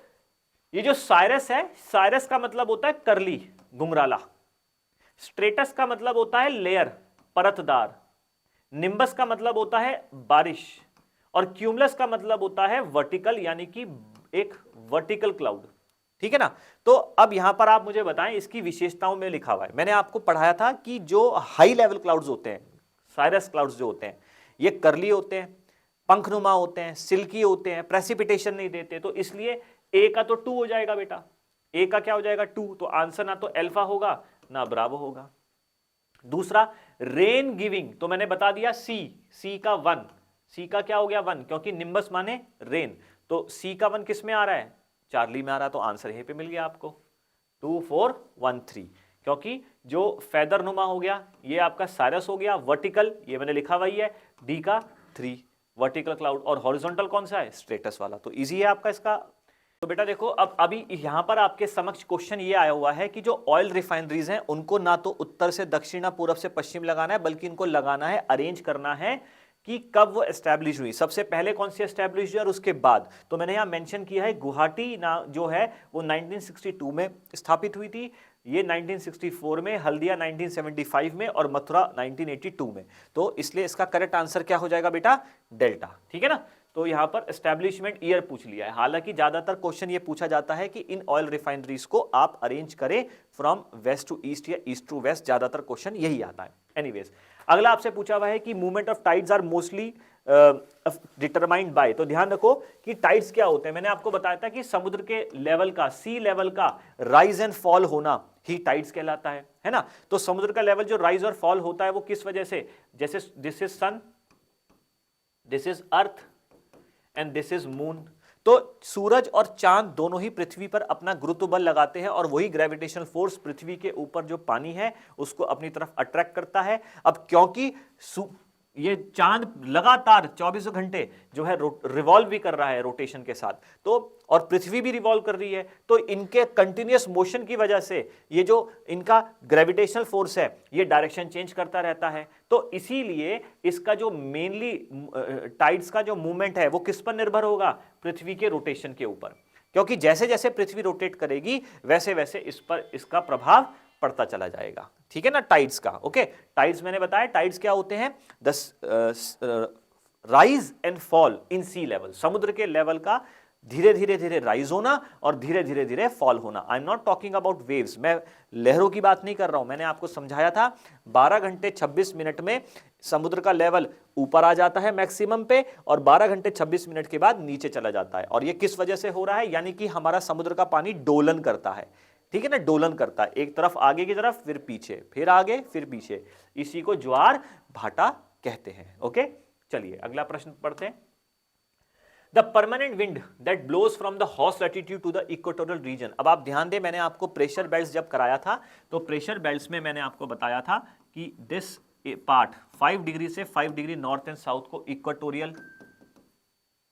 ये जो साइरस है, साइरस का मतलब होता है करली, घुंघराला। स्ट्रेटस का मतलब होता है लेयर, परतदार। निम्बस का मतलब होता है बारिश। और क्यूमुलस का मतलब होता है वर्टिकल, यानी कि एक वर्टिकल क्लाउड, ठीक है ना। तो अब यहां पर आप मुझे बताएं, इसकी विशेषताओं में लिखा हुआ है। मैंने आपको पढ़ाया था कि जो हाई लेवल क्लाउड्स होते हैं, साइरस क्लाउड्स जो होते हैं, ये करली होते हैं, पंखनुमा होते हैं, सिल्की होते हैं, प्रेसिपिटेशन नहीं देते। तो इसलिए ए का तो 2 हो जाएगा बेटा। ए का क्या हो जाएगा? 2। तो आंसर ना तो अल्फा होगा ना ब्रावो होगा। दूसरा, रेन गिविंग, तो मैंने बता दिया सी का 1। सी का क्या हो गया? 1, क्योंकि निम्बस माने रेन। तो सी का 1 किस में आ रहा है? चार्ली में आ रहा है। तो आंसर यहीं पे मिल गया आपको, 2, 4, 1, 3। क्योंकि जो फेदर नुमा हो गया ये आपका साइरस हो गया, वर्टिकल ये मैंने लिखा हुआ ही है, डी का 3 वर्टिकल क्लाउड, और हॉरिजॉन्टल कौन सा है? स्ट्रेटस वाला। तो इजी है आपका इसका। तो बेटा देखो, अब अभी यहां पर आपके समक्ष क्वेश्चन ये आया हुआ है कि जो ऑयल रिफाइनरीज हैं उनको ना तो उत्तर से दक्षिण ना पूरब से पश्चिम लगाना है, बल्कि इनको लगाना है, अरेंज करना है कि कब वो एस्टैब्लिश हुई, सबसे पहले कौन सी एस्टैब्लिश हुई और उसके बाद। तो मैंने यहाँ मेंशन किया है गुवाहाटी ना जो है वो 1962 में स्थापित हुई थी, ये 1964 में, हल्दिया 1975 में और मथुरा 1982 में। तो इसलिए इसका करेक्ट आंसर क्या हो जाएगा बेटा, डेल्टा। ठीक है ना। तो यहां पर एस्टैब्लिशमेंट ईयर पूछ लिया है। हालांकि ज्यादातर क्वेश्चन ये पूछा जाता है कि इन ऑयल रिफाइनरीज को आप अरेंज करें फ्रॉम वेस्ट टू ईस्ट या ईस्ट टू वेस्ट, ज्यादातर क्वेश्चन यही आता है। एनीवेज, अगला आपसे पूछा हुआ है कि movement of tides are mostly determined by. तो ध्यान रखो कि टाइड्स क्या होते हैं। मैंने आपको बताया था कि समुद्र के लेवल का, सी लेवल का राइज एंड फॉल होना ही टाइड्स कहलाता है ना। तो समुद्र का लेवल जो राइज और फॉल होता है वो किस वजह से, जैसे this is sun, this is earth and this is moon. तो सूरज और चांद दोनों ही पृथ्वी पर अपना गुरुत्व बल लगाते हैं और वही ग्रेविटेशनल फोर्स पृथ्वी के ऊपर जो पानी है उसको अपनी तरफ अट्रैक्ट करता है। अब क्योंकि ये चांद लगातार 24 घंटे जो है रिवॉल्व भी कर रहा है रोटेशन के साथ, तो और पृथ्वी भी रिवॉल्व कर रही है, तो इनके कंटिन्यूअस मोशन की वजह से ये जो इनका ग्रेविटेशनल फोर्स है ये डायरेक्शन चेंज करता रहता है। तो इसीलिए इसका जो मेनली टाइड्स का जो मूवमेंट है वो किस पर निर्भर होगा, पृथ्वी के रोटेशन के ऊपर। क्योंकि जैसे जैसे पृथ्वी रोटेट करेगी वैसे वैसे इस पर इसका प्रभाव पड़ता चला जाएगा। ठीक है ना, टाइड्स का। ओके, टाइड्स मैंने बताया, टाइड्स क्या होते हैं, rise and fall in sea level, समुद्र के लेवल का धीरे धीरे धीरे राइज होना और धीरे धीरे धीरे फॉल होना। I am not talking about waves, मैं लहरों की बात नहीं कर रहा हूं। मैंने आपको समझाया था 12 घंटे 26 मिनट में समुद्र का लेवल ऊपर आ जाता है मैक्सिमम पे और 12 घंटे 26 मिनट के बाद नीचे चला जाता है। और ये किस वजह से हो रहा है, यानी कि हमारा समुद्र का पानी डोलन करता है। ठीक है ना, डोलन करता है, एक तरफ आगे की तरफ, फिर पीछे, फिर आगे, फिर पीछे। इसी को ज्वार भाटा कहते हैं। ओके, चलिए अगला प्रश्न पढ़ते हैं। The permanent wind that blows from the hot latitude to the equatorial region. अब आप ध्यान दें, मैंने आपको प्रेशर बेल्ट्स जब कराया था तो प्रेशर बेल्ट्स में मैंने आपको बताया था कि दिस पार्ट 5 डिग्री से 5 डिग्री नॉर्थ एंड साउथ को इक्वेटोरियल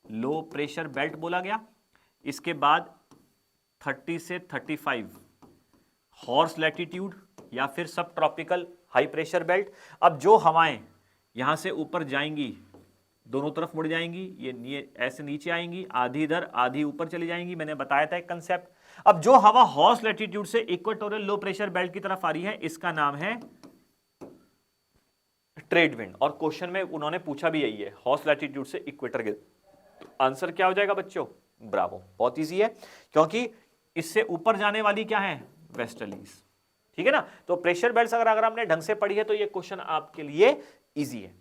लो प्रेशर बेल्ट बोला गया। इसके बाद 30 से 35 हॉर्स लैटिट्यूड या फिर सब ट्रॉपिकल हाई प्रेशर बेल्ट। अब जो हवाएं यहां से ऊपर जाएंगी दोनों तरफ मुड़ जाएंगी, ये ऐसे नीचे आएंगी, आधी इधर आधी ऊपर चली जाएंगी, मैंने बताया था एक कंसेप्ट। अब जो हवा हॉर्स लैटिट्यूड से इक्वेटोरियल लो प्रेशर बेल्ट की तरफ आ रही है इसका नाम है ट्रेड विंड। और क्वेश्चन में उन्होंने पूछा भी यही है, हॉर्स लैटिट्यूड से इक्वेटर के। आंसर क्या हो जाएगा बच्चों, ब्रावो, बहुत इजी है, क्योंकि इससे ऊपर जाने वाली क्या है, वेस्टर्लीज। ठीक है ना। तो प्रेशर बेल्ट्स अगर आपने ढंग से पढ़ी है तो ये क्वेश्चन आपके लिए इजी है।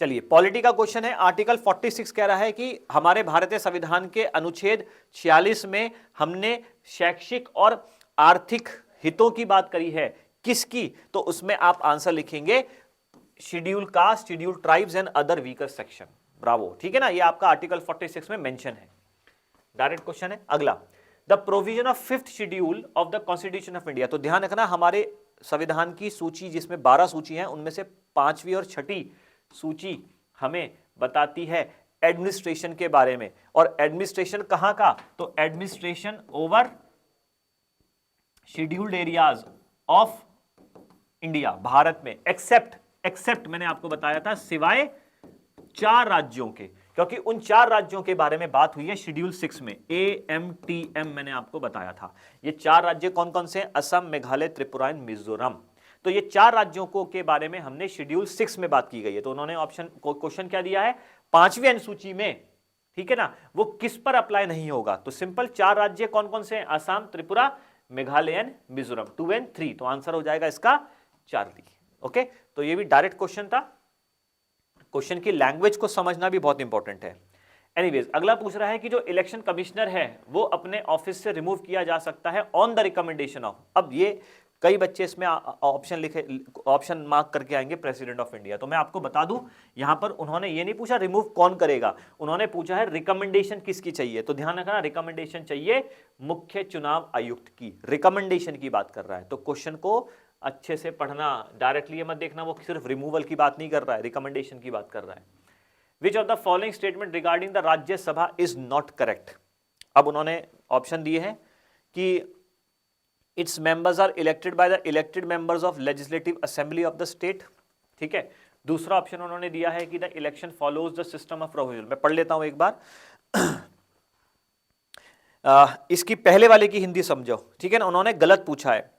चलिए पॉलिटी का क्वेश्चन है। आर्टिकल 46 कह रहा है कि हमारे भारतीय संविधान के अनुच्छेद 46 में हमने शैक्षिक और आर्थिक हितों की बात करी है, किसकी, तो उसमें आप आंसर लिखेंगे schedule caste, schedule tribes and other weaker section. Bravo, ठीक है ना, ये आपका आर्टिकल 46 में मेंशन है, डायरेक्ट क्वेश्चन है। अगला, the provision of 5th schedule of the constitution of India. तो ध्यान रखना, हमारे संविधान की सूची जिसमें 12 सूची है उनमें से 5वीं और 6ठी सूची हमें बताती है एडमिनिस्ट्रेशन के बारे में। और एडमिनिस्ट्रेशन कहां का, तो administration over scheduled areas of India, Bharat में, एक्सेप्ट मैंने आपको बताया था सिवाय 4 राज्यों के, क्योंकि उन 4 राज्यों के बारे में बात हुई है शेड्यूल 6 में, AMTM मैंने आपको बताया था। ये 4 राज्य कौन कौन से हैं, असम, मेघालय, त्रिपुरा एंड मिजोरम। तो ये 4 राज्यों को के बारे में हमने शेड्यूल 6 में बात की गई है। तो उन्होंने ऑप्शन क्वेश्चन क्या दिया है, 5वीं अनुसूची में, ठीक है ना, वो किस पर अप्लाई नहीं होगा। तो सिंपल 4 राज्य कौन कौन से हैं, असम, त्रिपुरा, मेघालय एंड मिजोरम, 2 और 3। तो आंसर हो जाएगा इसका चार्ली। ओके, तो ये भी डायरेक्ट क्वेश्चन था। क्वेश्चन की लैंग्वेज को समझना भी बहुत इंपॉर्टेंट है। एनीवेज, अगला पूछ रहा है कि जो इलेक्शन कमिश्नर है वो अपने ऑफिस से रिमूव किया जा सकता है ऑन द रिकमेंडेशन ऑफ। अब ये कई बच्चे इसमें ऑप्शन लिखे, ऑप्शन मार्क करके आएंगे प्रेसिडेंट ऑफ इंडिया। तो मैं आपको बता दूं, यहां पर उन्होंने ये नहीं पूछा रिमूव कौन करेगा, उन्होंने पूछा है रिकमेंडेशन किसकी चाहिए। तो ध्यान रखना, रिकमेंडेशन चाहिए मुख्य चुनाव आयुक्त की, रिकमेंडेशन की बात कर रहा है। तो क्वेश्चन को अच्छे से पढ़ना, डायरेक्टली मत देखना, वो सिर्फ रिमूवल की बात नहीं कर रहा है, रिकमेंडेशन की बात कर रहा है। Which of the following statement regarding the Rajya Sabha is not correct. अब उन्होंने ऑप्शन दिए हैं कि its members are elected by the elected members of legislative assembly of the state, ठीक है, दूसरा ऑप्शन उन्होंने दिया है कि the election follows the system of provision. मैं पढ़ लेता हूं एक बार। इसकी पहले वाले की हिंदी समझो, ठीक है ना। उन्होंने गलत पूछा है।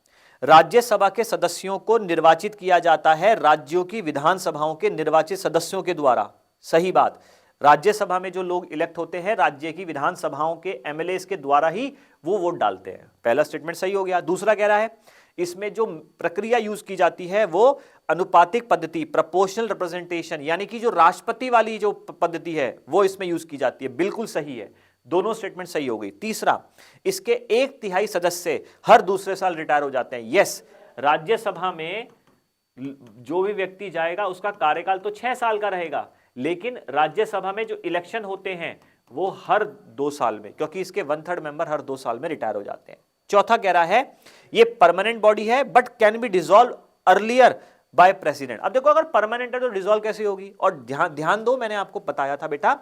राज्यसभा के सदस्यों को निर्वाचित किया जाता है राज्यों की विधानसभाओं के निर्वाचित सदस्यों के द्वारा। सही बात। राज्यसभा में जो लोग इलेक्ट होते हैं राज्य की विधानसभाओं के एमएलए के द्वारा ही वो वोट डालते हैं। पहला स्टेटमेंट सही हो गया। दूसरा कह रहा है इसमें जो प्रक्रिया यूज की जाती है वो अनुपातिक पद्धति, प्रोपोर्शनल रिप्रेजेंटेशन, यानी कि जो राष्ट्रपति वाली जो पद्धति है वो इसमें यूज की जाती है। बिल्कुल सही है, दोनों स्टेटमेंट सही हो गई। तीसरा, इसके 1/3 सदस्य हर दूसरे साल रिटायर हो जाते हैं। यस, राज्यसभा में जो भी व्यक्ति जाएगा उसका कार्यकाल तो 6 साल का रहेगा, लेकिन राज्यसभा में जो इलेक्शन होते हैं वो हर 2 साल में, क्योंकि इसके 1/3 मेंबर हर 2 साल में रिटायर हो जाते हैं। चौथा कह रहा है ये परमानेंट बॉडी है but can be dissolve earlier by president. अब देखो, अगर परमानेंट है तो डिसॉल्व कैसे होगी? और ध्यान दो, मैंने आपको बताया था बेटा,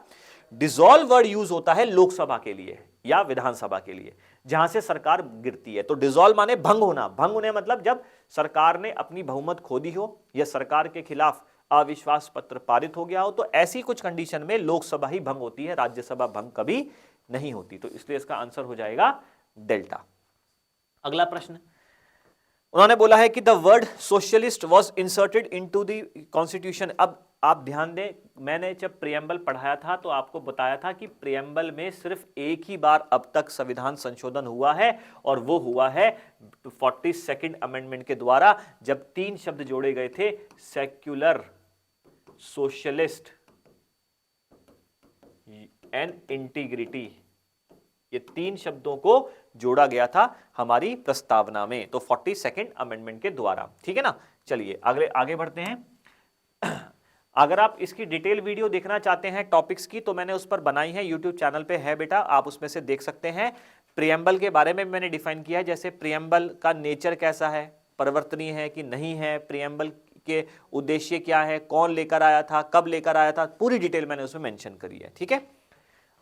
डिसॉल्व वर्ड यूज होता है लोकसभा के लिए या विधानसभा के लिए, जहां से सरकार गिरती है। तो डिसॉल्व माने भंग होना। भंग होने मतलब जब सरकार ने अपनी बहुमत खो दी हो या सरकार के खिलाफ अविश्वास पत्र पारित हो गया हो, तो ऐसी कुछ कंडीशन में लोकसभा ही भंग होती है, राज्यसभा भंग कभी नहीं होती। तो इसलिए इसका आंसर हो जाएगा डेल्टा। अगला प्रश्न, उन्होंने बोला है कि the word socialist was inserted into the constitution. अब आप ध्यान दें, मैंने जब प्रियम्बल पढ़ाया था तो आपको बताया था कि प्रियम्बल में सिर्फ एक ही बार अब तक संविधान संशोधन हुआ है, और वो हुआ है 42nd अमेंडमेंट के द्वारा, जब 3 शब्द जोड़े गए थे, सेक्युलर, सोशलिस्ट एंड इंटीग्रिटी। ये 3 शब्दों को जोड़ा गया था हमारी प्रस्तावना में, तो 42nd अमेंडमेंट के द्वारा। ठीक है ना। चलिए आगे बढ़ते हैं। अगर आप इसकी डिटेल वीडियो देखना चाहते हैं टॉपिक्स की, तो मैंने उस पर बनाई है, यूट्यूब चैनल पे है बेटा, आप उसमें से देख सकते हैं। प्रियम्बल के बारे में मैंने डिफाइन किया है, जैसे प्रियम्बल का नेचर कैसा है, परिवर्तनीय है कि नहीं है, प्रियम्बल के उद्देश्य क्या है, कौन लेकर आया था, कब लेकर आया था, पूरी डिटेल मैंने उसमें मेंशन करी है। ठीक है।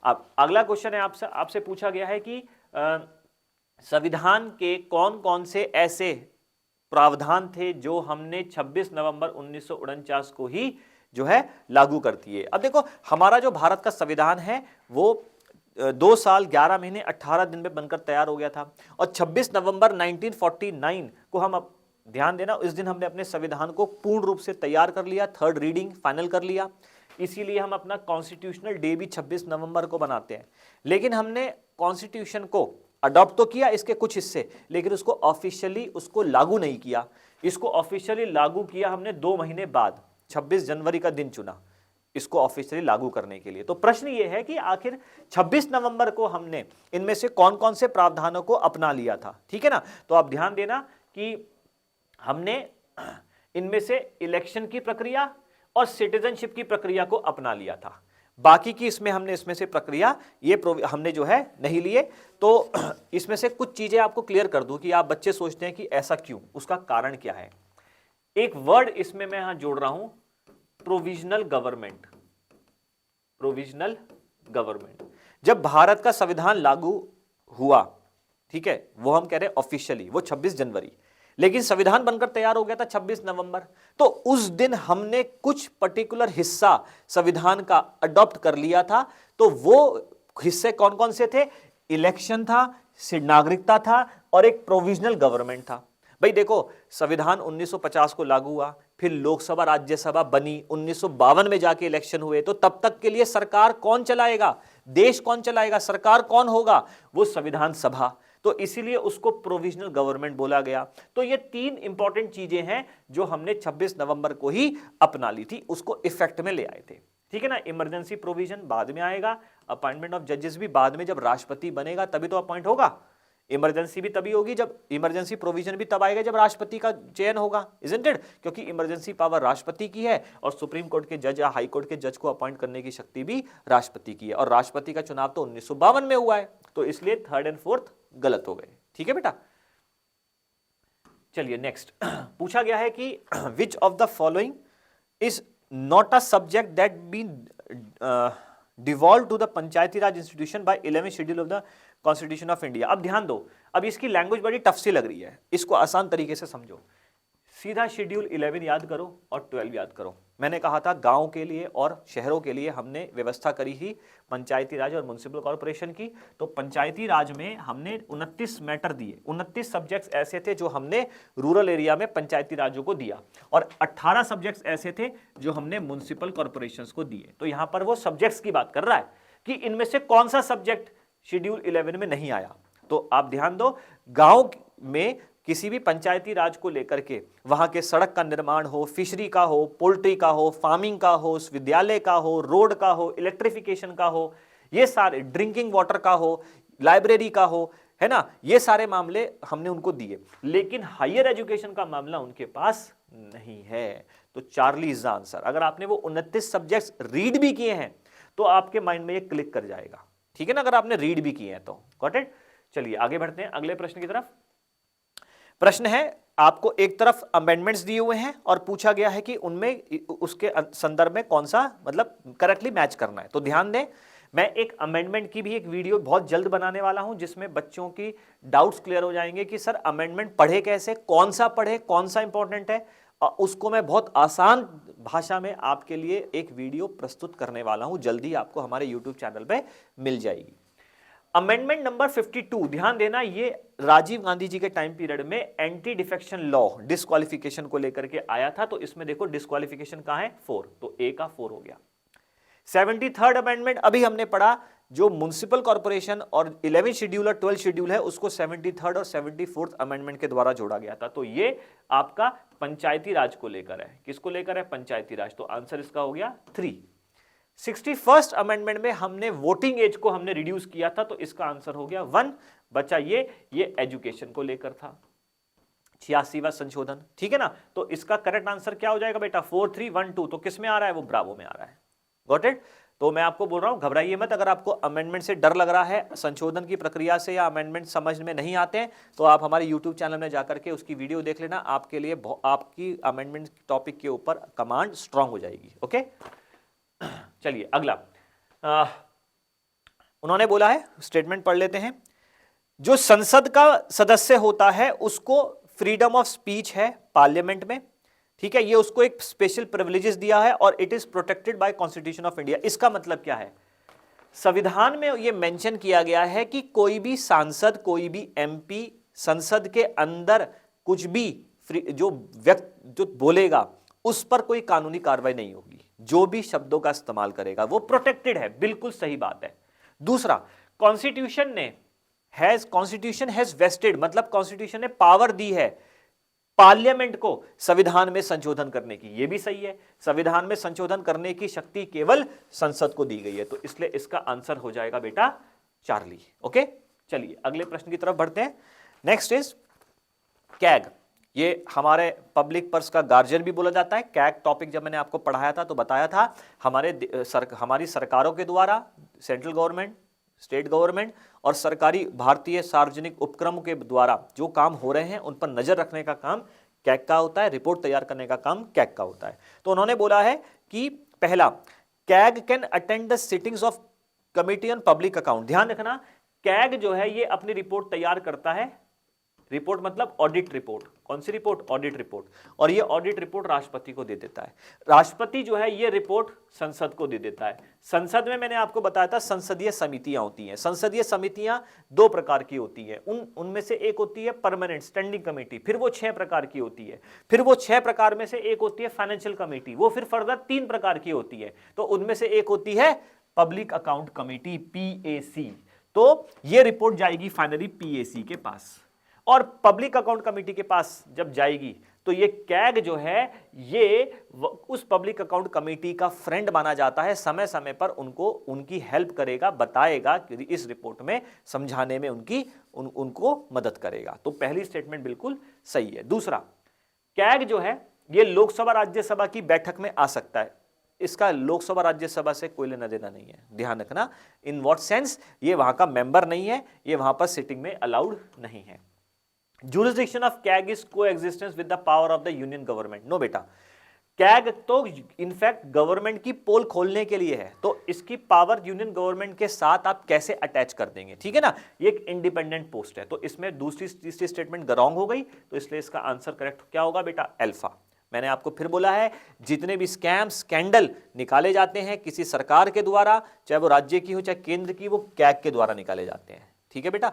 अब अगला क्वेश्चन है, आपसे पूछा गया है कि संविधान के कौन कौन से ऐसे प्रावधान थे जो हमने 26 नवंबर 1949 को ही जो है लागू कर दिए। अब देखो, हमारा जो भारत का संविधान है वो 2 साल 11 महीने 18 दिन में बनकर तैयार हो गया था, और 26 नवंबर 1949 को हम, अब ध्यान देना, इस दिन हमने अपने संविधान को पूर्ण रूप से तैयार कर लिया, 3rd रीडिंग फाइनल कर लिया। इसीलिए हम अपना कॉन्स्टिट्यूशनल डे भी 26 नवंबर को बनाते हैं। लेकिन हमने कॉन्स्टिट्यूशन को अडॉप्ट तो किया, इसके कुछ हिस्से, लेकिन उसको ऑफिशियली उसको लागू नहीं किया। इसको ऑफिशियली लागू किया हमने 2 महीने बाद, 26 जनवरी का दिन चुना इसको ऑफिशियली लागू करने के लिए। तो प्रश्न ये है कि आखिर 26 नवंबर को हमने इनमें से कौन कौन से प्रावधानों को अपना लिया था। ठीक है ना। तो आप ध्यान देना कि हमने इनमें से इलेक्शन की प्रक्रिया और सिटीजनशिप की प्रक्रिया को अपना लिया था। बाकी की इसमें से प्रक्रिया ये हमने जो है नहीं लिए। तो इसमें से कुछ चीजें आपको क्लियर कर दूं कि आप बच्चे सोचते हैं कि ऐसा क्यों, उसका कारण क्या है। एक वर्ड इसमें मैं यहां जोड़ रहा हूं, प्रोविजनल गवर्नमेंट। प्रोविजनल गवर्नमेंट, जब भारत का संविधान लागू हुआ, ठीक है, वो हम कह रहे हैं ऑफिशियली वो 26 जनवरी, लेकिन संविधान बनकर तैयार हो गया था 26 नवंबर। तो उस दिन हमने कुछ पर्टिकुलर हिस्सा संविधान का अडॉप्ट कर लिया था। तो वो हिस्से कौन कौन से थे? इलेक्शन था, नागरिकता था, और एक प्रोविजनल गवर्नमेंट था। भाई देखो, संविधान 1950 को लागू हुआ, फिर लोकसभा राज्यसभा बनी, 1952 में जाके इलेक्शन हुए। तो तब तक के लिए सरकार कौन चलाएगा, देश कौन चलाएगा, सरकार कौन होगा? वो संविधान सभा। तो इसीलिए उसको प्रोविजनल गवर्नमेंट बोला गया। तो ये 3 इंपॉर्टेंट चीजें हैं जो हमने 26 नवंबर को ही अपना ली थी, उसको इफेक्ट में ले आए थे। ठीक है ना। इमरजेंसी प्रोविजन बाद में आएगा, अपॉइंटमेंट ऑफ जजेस भी बाद में, जब राष्ट्रपति बनेगा तभी तो अपॉइंट होगा। इमरजेंसी भी तभी होगी जब, इमरजेंसी प्रोविजन भी तब आएगा जब राष्ट्रपति का चयन होगा, इजंट इट? क्योंकि इमरजेंसी पावर राष्ट्रपति की है, और सुप्रीम कोर्ट के जज या हाई कोर्ट के जज को अपॉइंट करने की शक्ति भी राष्ट्रपति की है। और राष्ट्रपति का चुनाव तो 1952 में हुआ है, तो इसलिए 3rd और 4th गलत हो गए। ठीक है बेटा। चलिए नेक्स्ट पूछा गया है कि which of the following is not a subject that been devolve to the panchayati raj institution by 11th schedule of the constitution of India. अब ध्यान दो, अब इसकी लैंग्वेज बड़ी टफ सी लग रही है, इसको आसान तरीके से समझो। सीधा शेड्यूल 11 याद करो और 12 याद करो। मैंने कहा था गांव के लिए और शहरों के लिए हमने व्यवस्था करी थी पंचायती राज और म्युनिसिपल कॉर्पोरेशन की। तो पंचायती राज में हमने 29 मैटर दिए, 29 सब्जेक्ट्स ऐसे थे जो हमने रूरल एरिया में पंचायती राज्यों को दिया, और 18 सब्जेक्ट्स ऐसे थे जो हमने म्युनिसिपल कॉर्पोरेशंस को दिए। तो यहां पर वो सब्जेक्ट्स की बात कर रहा है कि इनमें से कौन सा सब्जेक्ट शेड्यूल 11 में नहीं आया। तो आप ध्यान दो, गांव में किसी भी पंचायती राज को लेकर के वहां के सड़क का निर्माण हो, फिशरी का हो, पोल्ट्री का हो, फार्मिंग का हो, विद्यालय का हो, रोड का हो, इलेक्ट्रिफिकेशन का हो, ये सारे, ड्रिंकिंग वाटर का हो, लाइब्रेरी का हो, है ना, ये सारे मामले हमने उनको दिए। लेकिन हायर एजुकेशन का मामला उनके पास नहीं है। तो चार्ली इज द आंसर। अगर आपने वो 29 सब्जेक्ट्स रीड भी किए हैं तो आपके माइंड में ये क्लिक कर जाएगा, ठीक है ना, अगर आपने रीड भी किए हैं तो। Got it? चलिए आगे बढ़ते हैं अगले प्रश्न की तरफ। प्रश्न है, आपको एक तरफ अमेंडमेंट्स दिए हुए हैं और पूछा गया है कि उनमें उसके संदर्भ में कौन सा मतलब करेक्टली मैच करना है। तो ध्यान दें, मैं एक अमेंडमेंट की भी एक वीडियो बहुत जल्द बनाने वाला हूं जिसमें बच्चों की डाउट्स क्लियर हो जाएंगे कि सर अमेंडमेंट पढ़े कैसे, कौन सा पढ़े, कौन सा इंपॉर्टेंट है। उसको मैं बहुत आसान भाषा में आपके लिए एक वीडियो प्रस्तुत करने वाला हूं, जल्दी आपको हमारे यूट्यूब चैनल पे मिल जाएगी। अमेंडमेंट नंबर 52, ध्यान देना, ये राजीव गांधी जी के टाइम पीरियड में एंटी डिफेक्शन लॉ, डिस्क्वालिफिकेशन को लेकर के आया था। तो इसमें देखो डिस्क्वालिफिकेशन कहां है, 4, तो ए का 4 हो गया। 73rd अमेंडमेंट अभी हमने पढ़ा, जो म्युनिसिपल कॉर्पोरेशन और 11 शेड्यूल और 12 शेड्यूल है उसको 73rd और 74th अमेंडमेंट के द्वारा जोड़ा गया था। तो ये आपका पंचायती राज को लेकर है। किसको लेकर है? पंचायती राज। तो आंसर इसका हो गया 3। 61st अमेंडमेंट में हमने वोटिंग एज को हमने रिड्यूस किया था, तो इसका आंसर हो गया 1। बचा ये एजुकेशन को लेकर था, 86वां संशोधन, ठीक है ना। तो इसका करेक्ट आंसर क्या हो जाएगा बेटा? 4, 3, 1, 2। तो किस में आ रहा है? वो ब्रावो में आ रहा है। Got it? तो मैं आपको बोल रहा हूं, घबराइए मत। अगर आपको अमेंडमेंट से डर लग रहा है, संशोधन की प्रक्रिया से, या अमेंडमेंट समझ में नहीं आते हैं, तो आप हमारे यूट्यूब चैनल में जाकर के उसकी वीडियो देख लेना। आपके लिए आपकी अमेंडमेंट टॉपिक के ऊपर कमांड स्ट्रांग हो जाएगी। ओके, चलिए अगला। उन्होंने बोला है, स्टेटमेंट पढ़ लेते हैं। जो संसद का सदस्य होता है उसको फ्रीडम ऑफ स्पीच है पार्लियामेंट में, ठीक है, ये उसको एक स्पेशल प्रिविलेजेस दिया है और it is protected by constitution of India. इसका मतलब क्या है? संविधान में ये मेंशन किया गया है कि कोई भी सांसद, कोई भी एमपी संसद के अंदर कुछ भी जो बोलेगा उस पर कोई कानूनी कार्रवाई नहीं होगी। जो भी शब्दों का इस्तेमाल करेगा वो प्रोटेक्टेड है, बिल्कुल सही बात है। दूसरा, कॉन्स्टिट्यूशन हैज वेस्टेड, मतलब कॉन्स्टिट्यूशन ने पावर दी है पार्लियामेंट को संविधान में संशोधन करने की। यह भी सही है, संविधान में संशोधन करने की शक्ति केवल संसद को दी गई है। तो इसलिए इसका आंसर हो जाएगा बेटा चार्ली। ओके, चलिए अगले प्रश्न की तरफ बढ़ते हैं। Next is CAG. ये हमारे पब्लिक पर्स का गार्जियन भी बोला जाता है। कैग टॉपिक जब मैंने आपको पढ़ाया था तो बताया था हमारी सरकारों के द्वारा, सेंट्रल गवर्नमेंट, स्टेट गवर्नमेंट और सरकारी भारतीय सार्वजनिक उपक्रमों के द्वारा जो काम हो रहे हैं उन पर नजर रखने का काम कैग का होता है, रिपोर्ट तैयार करने का काम कैग का होता है। तो उन्होंने बोला है कि पहला, CAG can attend the sittings of committee on public account. ध्यान रखना, कैग जो है ये अपनी रिपोर्ट तैयार करता है। रिपोर्ट मतलब ऑडिट रिपोर्ट। कौन सी रिपोर्ट? Audit report. और ये ऑडिट रिपोर्ट राष्ट्रपति को दे देता है। राष्ट्रपति जो है ये रिपोर्ट संसद को दे देता है। संसद में मैंने आपको बताया था संसदीय समितियां होती हैं। संसदीय समितियां 2 प्रकार की होती हैं। उनमें से एक होती है परमानेंट स्टैंडिंग कमेटी, फिर वो 6 प्रकार की होती है। फिर वो 6 प्रकार में से एक होती है फाइनेंशियल कमेटी, वो फिर फर्दर 3 प्रकार की होती है। तो उनमें से एक होती है पब्लिक अकाउंट कमेटी, PAC। तो ये रिपोर्ट जाएगी फाइनली PAC के पास, और पब्लिक अकाउंट कमेटी के पास जब जाएगी तो ये कैग जो है ये उस पब्लिक अकाउंट कमेटी का फ्रेंड माना जाता है। समय समय पर उनकी हेल्प करेगा, बताएगा कि इस रिपोर्ट में समझाने में उनको मदद करेगा। तो पहली स्टेटमेंट बिल्कुल सही है। दूसरा, कैग जो है ये लोकसभा राज्यसभा की बैठक में आ सकता है। इसका लोकसभा राज्यसभा से कोई लेना देना नहीं है, ध्यान रखना। In what sense? ये वहां का मेंबर नहीं है, ये वहां पर सिटिंग में अलाउड नहीं है। Jurisdiction of CAG is coexistence with the power of the union government. No बेटा, कैग तो इनफैक्ट गवर्नमेंट की पोल खोलने के लिए है, तो इसकी पावर यूनियन गवर्नमेंट के साथ आप कैसे अटैच कर देंगे, ठीक है ना, ये एक इंडिपेंडेंट पोस्ट है। तो इसमें दूसरी तीसरी स्टेटमेंट रॉन्ग हो गई, तो इसलिए इसका आंसर करेक्ट क्या होगा बेटा, अल्फा। मैंने आपको फिर बोला है, जितने भी स्कैम स्कैंडल निकाले जाते हैं किसी सरकार के द्वारा, चाहे वो राज्य की हो चाहे केंद्र की, वो कैग के द्वारा निकाले जाते हैं, ठीक है बेटा।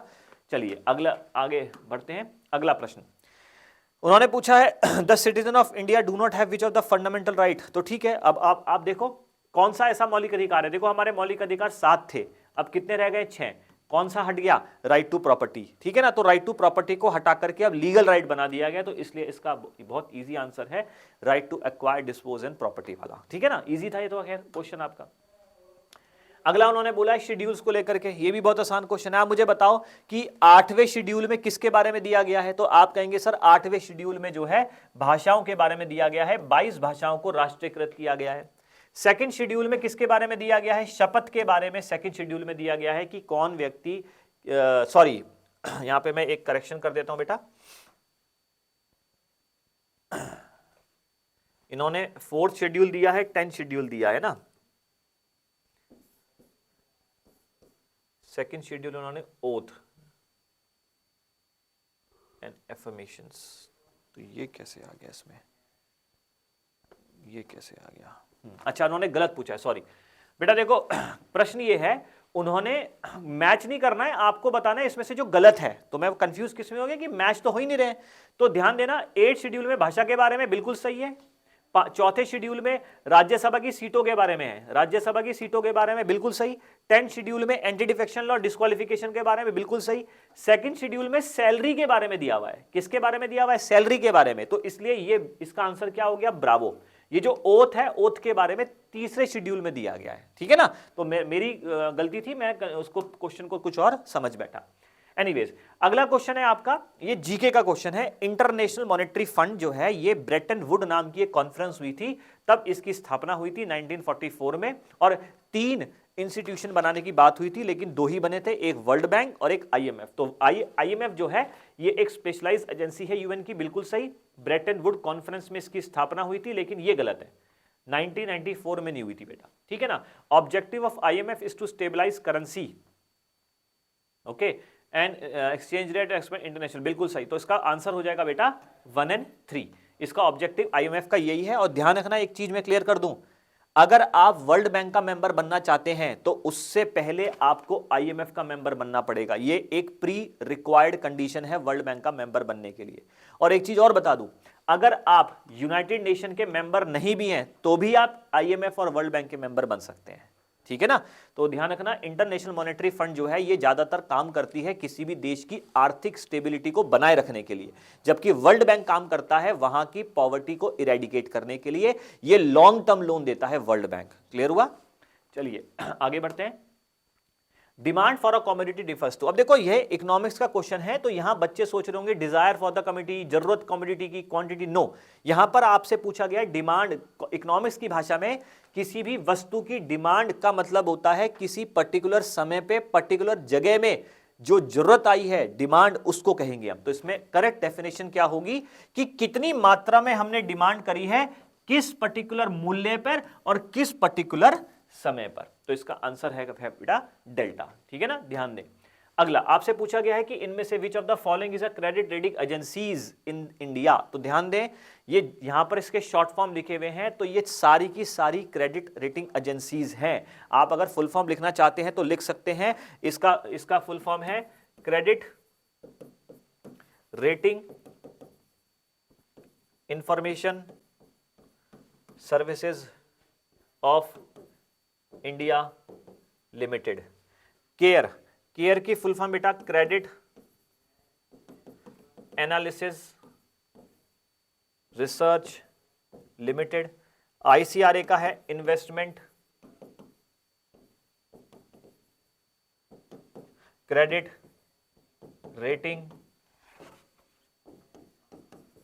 चलिए अगला आगे बढ़ते हैं। अगला प्रश्न उन्होंने पूछा है, the citizen of India do not have which of the fundamental right. तो ठीक है, अब आप देखो कौन सा ऐसा मौलिक अधिकार है। देखो हमारे मौलिक अधिकार 7 थे, अब कितने रह गए, 6। कौन सा हट गया, राइट टू प्रॉपर्टी, ठीक है ना। तो राइट टू प्रॉपर्टी को हटा करके अब लीगल राइट बना दिया गया, तो इसलिए इसका बहुत इजी आंसर है right to acquire dispose and property वाला, ठीक है ना। इजी था ये तो खैर क्वेश्चन आपका। अगला उन्होंने बोला है शेड्यूल्स को लेकर के, ये भी बहुत आसान क्वेश्चन है। आप मुझे बताओ कि 8वें शेड्यूल में किसके बारे में दिया गया है। तो आप कहेंगे सर 8वें शेड्यूल में जो है भाषाओं के बारे में दिया गया है, 22 भाषाओं को राष्ट्रीयकृत किया गया है। सेकंड शेड्यूल में किसके बारे में दिया गया है, शपथ के बारे में सेकंड शेड्यूल में दिया गया है कि कौन व्यक्ति, सॉरी यहां पे मैं एक करेक्शन कर देता हूं बेटा, इन्होंने 4th शेड्यूल दिया है, 10th शेड्यूल दिया है ना। सेकंड शेड्यूल उन्होंने ओथ एंड एफर्मेशंस। तो ये कैसे आ गया इसमें, ये कैसे आ गया, अच्छा उन्होंने गलत पूछा है, सॉरी बेटा। देखो प्रश्न ये है, उन्होंने मैच नहीं करना है, आपको बताना है इसमें से जो गलत है। तो मैं कंफ्यूज किस में हो गया कि मैच तो हो ही नहीं रहे। तो ध्यान देना, 8th शेड्यूल में भाषा के बारे में बिल्कुल सही है, 4थे शेड्यूल में राज्यसभा की सीटों के बारे में है, राज्यसभा की सीटों के बारे में बिल्कुल सही। 10th शेड्यूल में एंटी डिफेक्शन लॉ डिस्क्वालिफिकेशन के बारे में बिल्कुल सही। सेकंड शेड्यूल में सैलरी के बारे में दिया हुआ है, किसके बारे में दिया हुआ है, सैलरी के बारे में। तो इसलिए ये इसका आंसर क्या हो गया, ब्रावो। ये जो ओथ है, ओथ के बारे में 3रे शेड्यूल में दिया गया है, ठीक है ना। तो मेरी गलती थी, मैं उसको क्वेश्चन को कुछ और समझ बैठा। एनीवेज अगला क्वेश्चन है आपका, ये जीके का क्वेश्चन है। इंटरनेशनल मॉनेटरी फंड जो है, ये ब्रेटन वुड नाम की एक कॉन्फ्रेंस हुई थी, तब इसकी स्थापना हुई थी 1944 में, और 3 इंस्टीट्यूशन बनाने की बात हुई थी, लेकिन 2 ही बने थे, एक वर्ल्ड बैंक और एक आईएमएफ। तो आईएमएफ जो है ये एक स्पेशलाइज्ड एजेंसी है यूएन की, बिल्कुल सही। ब्रेटन वुड कॉन्फ्रेंस में इसकी स्थापना हुई थी, लेकिन ये गलत है, 1994 में नहीं हुई थी बेटा, ठीक है ना। Objective of IMF is to stabilise currency, okay, and exchange rate expand international, बिल्कुल सही। तो इसका आंसर हो जाएगा बेटा 1 और 3। इसका ऑब्जेक्टिव आईएमएफ का यही है। और ध्यान रखना, एक चीज मैं क्लियर कर दूं, अगर आप वर्ल्ड बैंक का मेंबर बनना चाहते हैं तो उससे पहले आपको आईएमएफ का मेंबर बनना पड़ेगा। ये एक प्री रिक्वायर्ड कंडीशन है वर्ल्ड बैंक का मेंबर बनने के लिए। और एक चीज और बता दूं, अगर आप यूनाइटेड नेशन के मेंबर नहीं भी हैं तो भी आप आईएमएफ और वर्ल्ड बैंक के मेंबर बन सकते हैं, ठीक है ना। तो ध्यान रखना, इंटरनेशनल मॉनेटरी फंड जो है ये ज्यादातर काम करती है किसी भी देश की आर्थिक स्टेबिलिटी को बनाए रखने के लिए, जबकि वर्ल्ड बैंक काम करता है वहां की पॉवर्टी को इरेडिकेट करने के लिए। ये लॉन्ग टर्म लोन देता है वर्ल्ड बैंक। क्लियर हुआ? चलिए आगे बढ़ते हैं। Demand for a commodity differs to, अब देखो यह इकोनॉमिक्स का क्वेश्चन है, तो यहां बच्चे सोच रहे होंगे डिजायर फॉर द कमोडिटी, जरूरत कमोडिटी की, क्वांटिटी, नो। यहां पर आपसे पूछा गया डिमांड, इकोनॉमिक्स की भाषा में किसी भी वस्तु की डिमांड का मतलब होता है किसी पर्टिकुलर समय पे पर्टिकुलर जगह में जो जरूरत आई है, डिमांड उसको कहेंगे हम। तो इसमें करेक्ट डेफिनेशन क्या होगी कि कितनी मात्रा में हमने डिमांड करी है, किस पर्टिकुलर मूल्य पर और किस पर्टिकुलर समय पर। तो इसका आंसर है बेटा डेल्टा, ठीक है ना, ध्यान दें। अगला आपसे पूछा गया है कि इनमें से विच of the following is a credit rating agencies in India. तो ध्यान दें, ये यहां पर इसके शॉर्ट फॉर्म लिखे हुए हैं, तो ये सारी की सारी क्रेडिट रेटिंग एजेंसीज हैं। आप अगर फुल फॉर्म लिखना चाहते हैं तो लिख सकते हैं। इसका फुल फॉर्म है credit rating information services of India limited. Care की फुल फॉर्म बेटा credit analysis research limited. ICRA का है इन्वेस्टमेंट क्रेडिट रेटिंग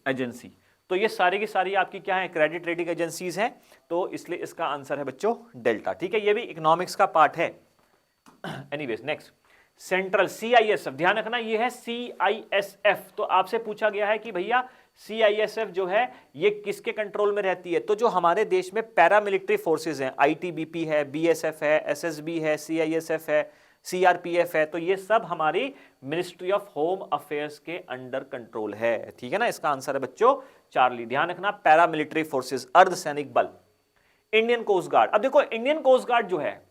एजेंसी। तो ये सारी की सारी आपकी क्या है, क्रेडिट रेटिंग एजेंसीज हैं। तो इसलिए इसका आंसर है बच्चों डेल्टा, ठीक है। ये भी इकोनॉमिक्स का पार्ट है। एनीवेज नेक्स्ट, सेंट्रल सीआईएसएफ, ध्यान रखना ये है सीआईएसएफ। तो आपसे पूछा गया है कि भैया सीआईएसएफ जो है ये किसके कंट्रोल में रहती है? तो जो हमारे देश में पैरामिलिट्री फोर्सेस हैं, आईटीबीपी है, बीएसएफ है, एसएसबी है, सीआईएसएफ है, सीआरपीएफ है, तो ये सब हमारी मिनिस्ट्री ऑफ होम अफेयर्स के अंडर कंट्रोल है। ठीक है ना, इसका आंसर है बच्चों चार्ली। ध्यान रखना, पैरामिलिट्री फोर्सेस, अर्धसैनिक बल। इंडियन कोस्ट गार्ड, अब देखो इंडियन कोस्ट गार्ड जो है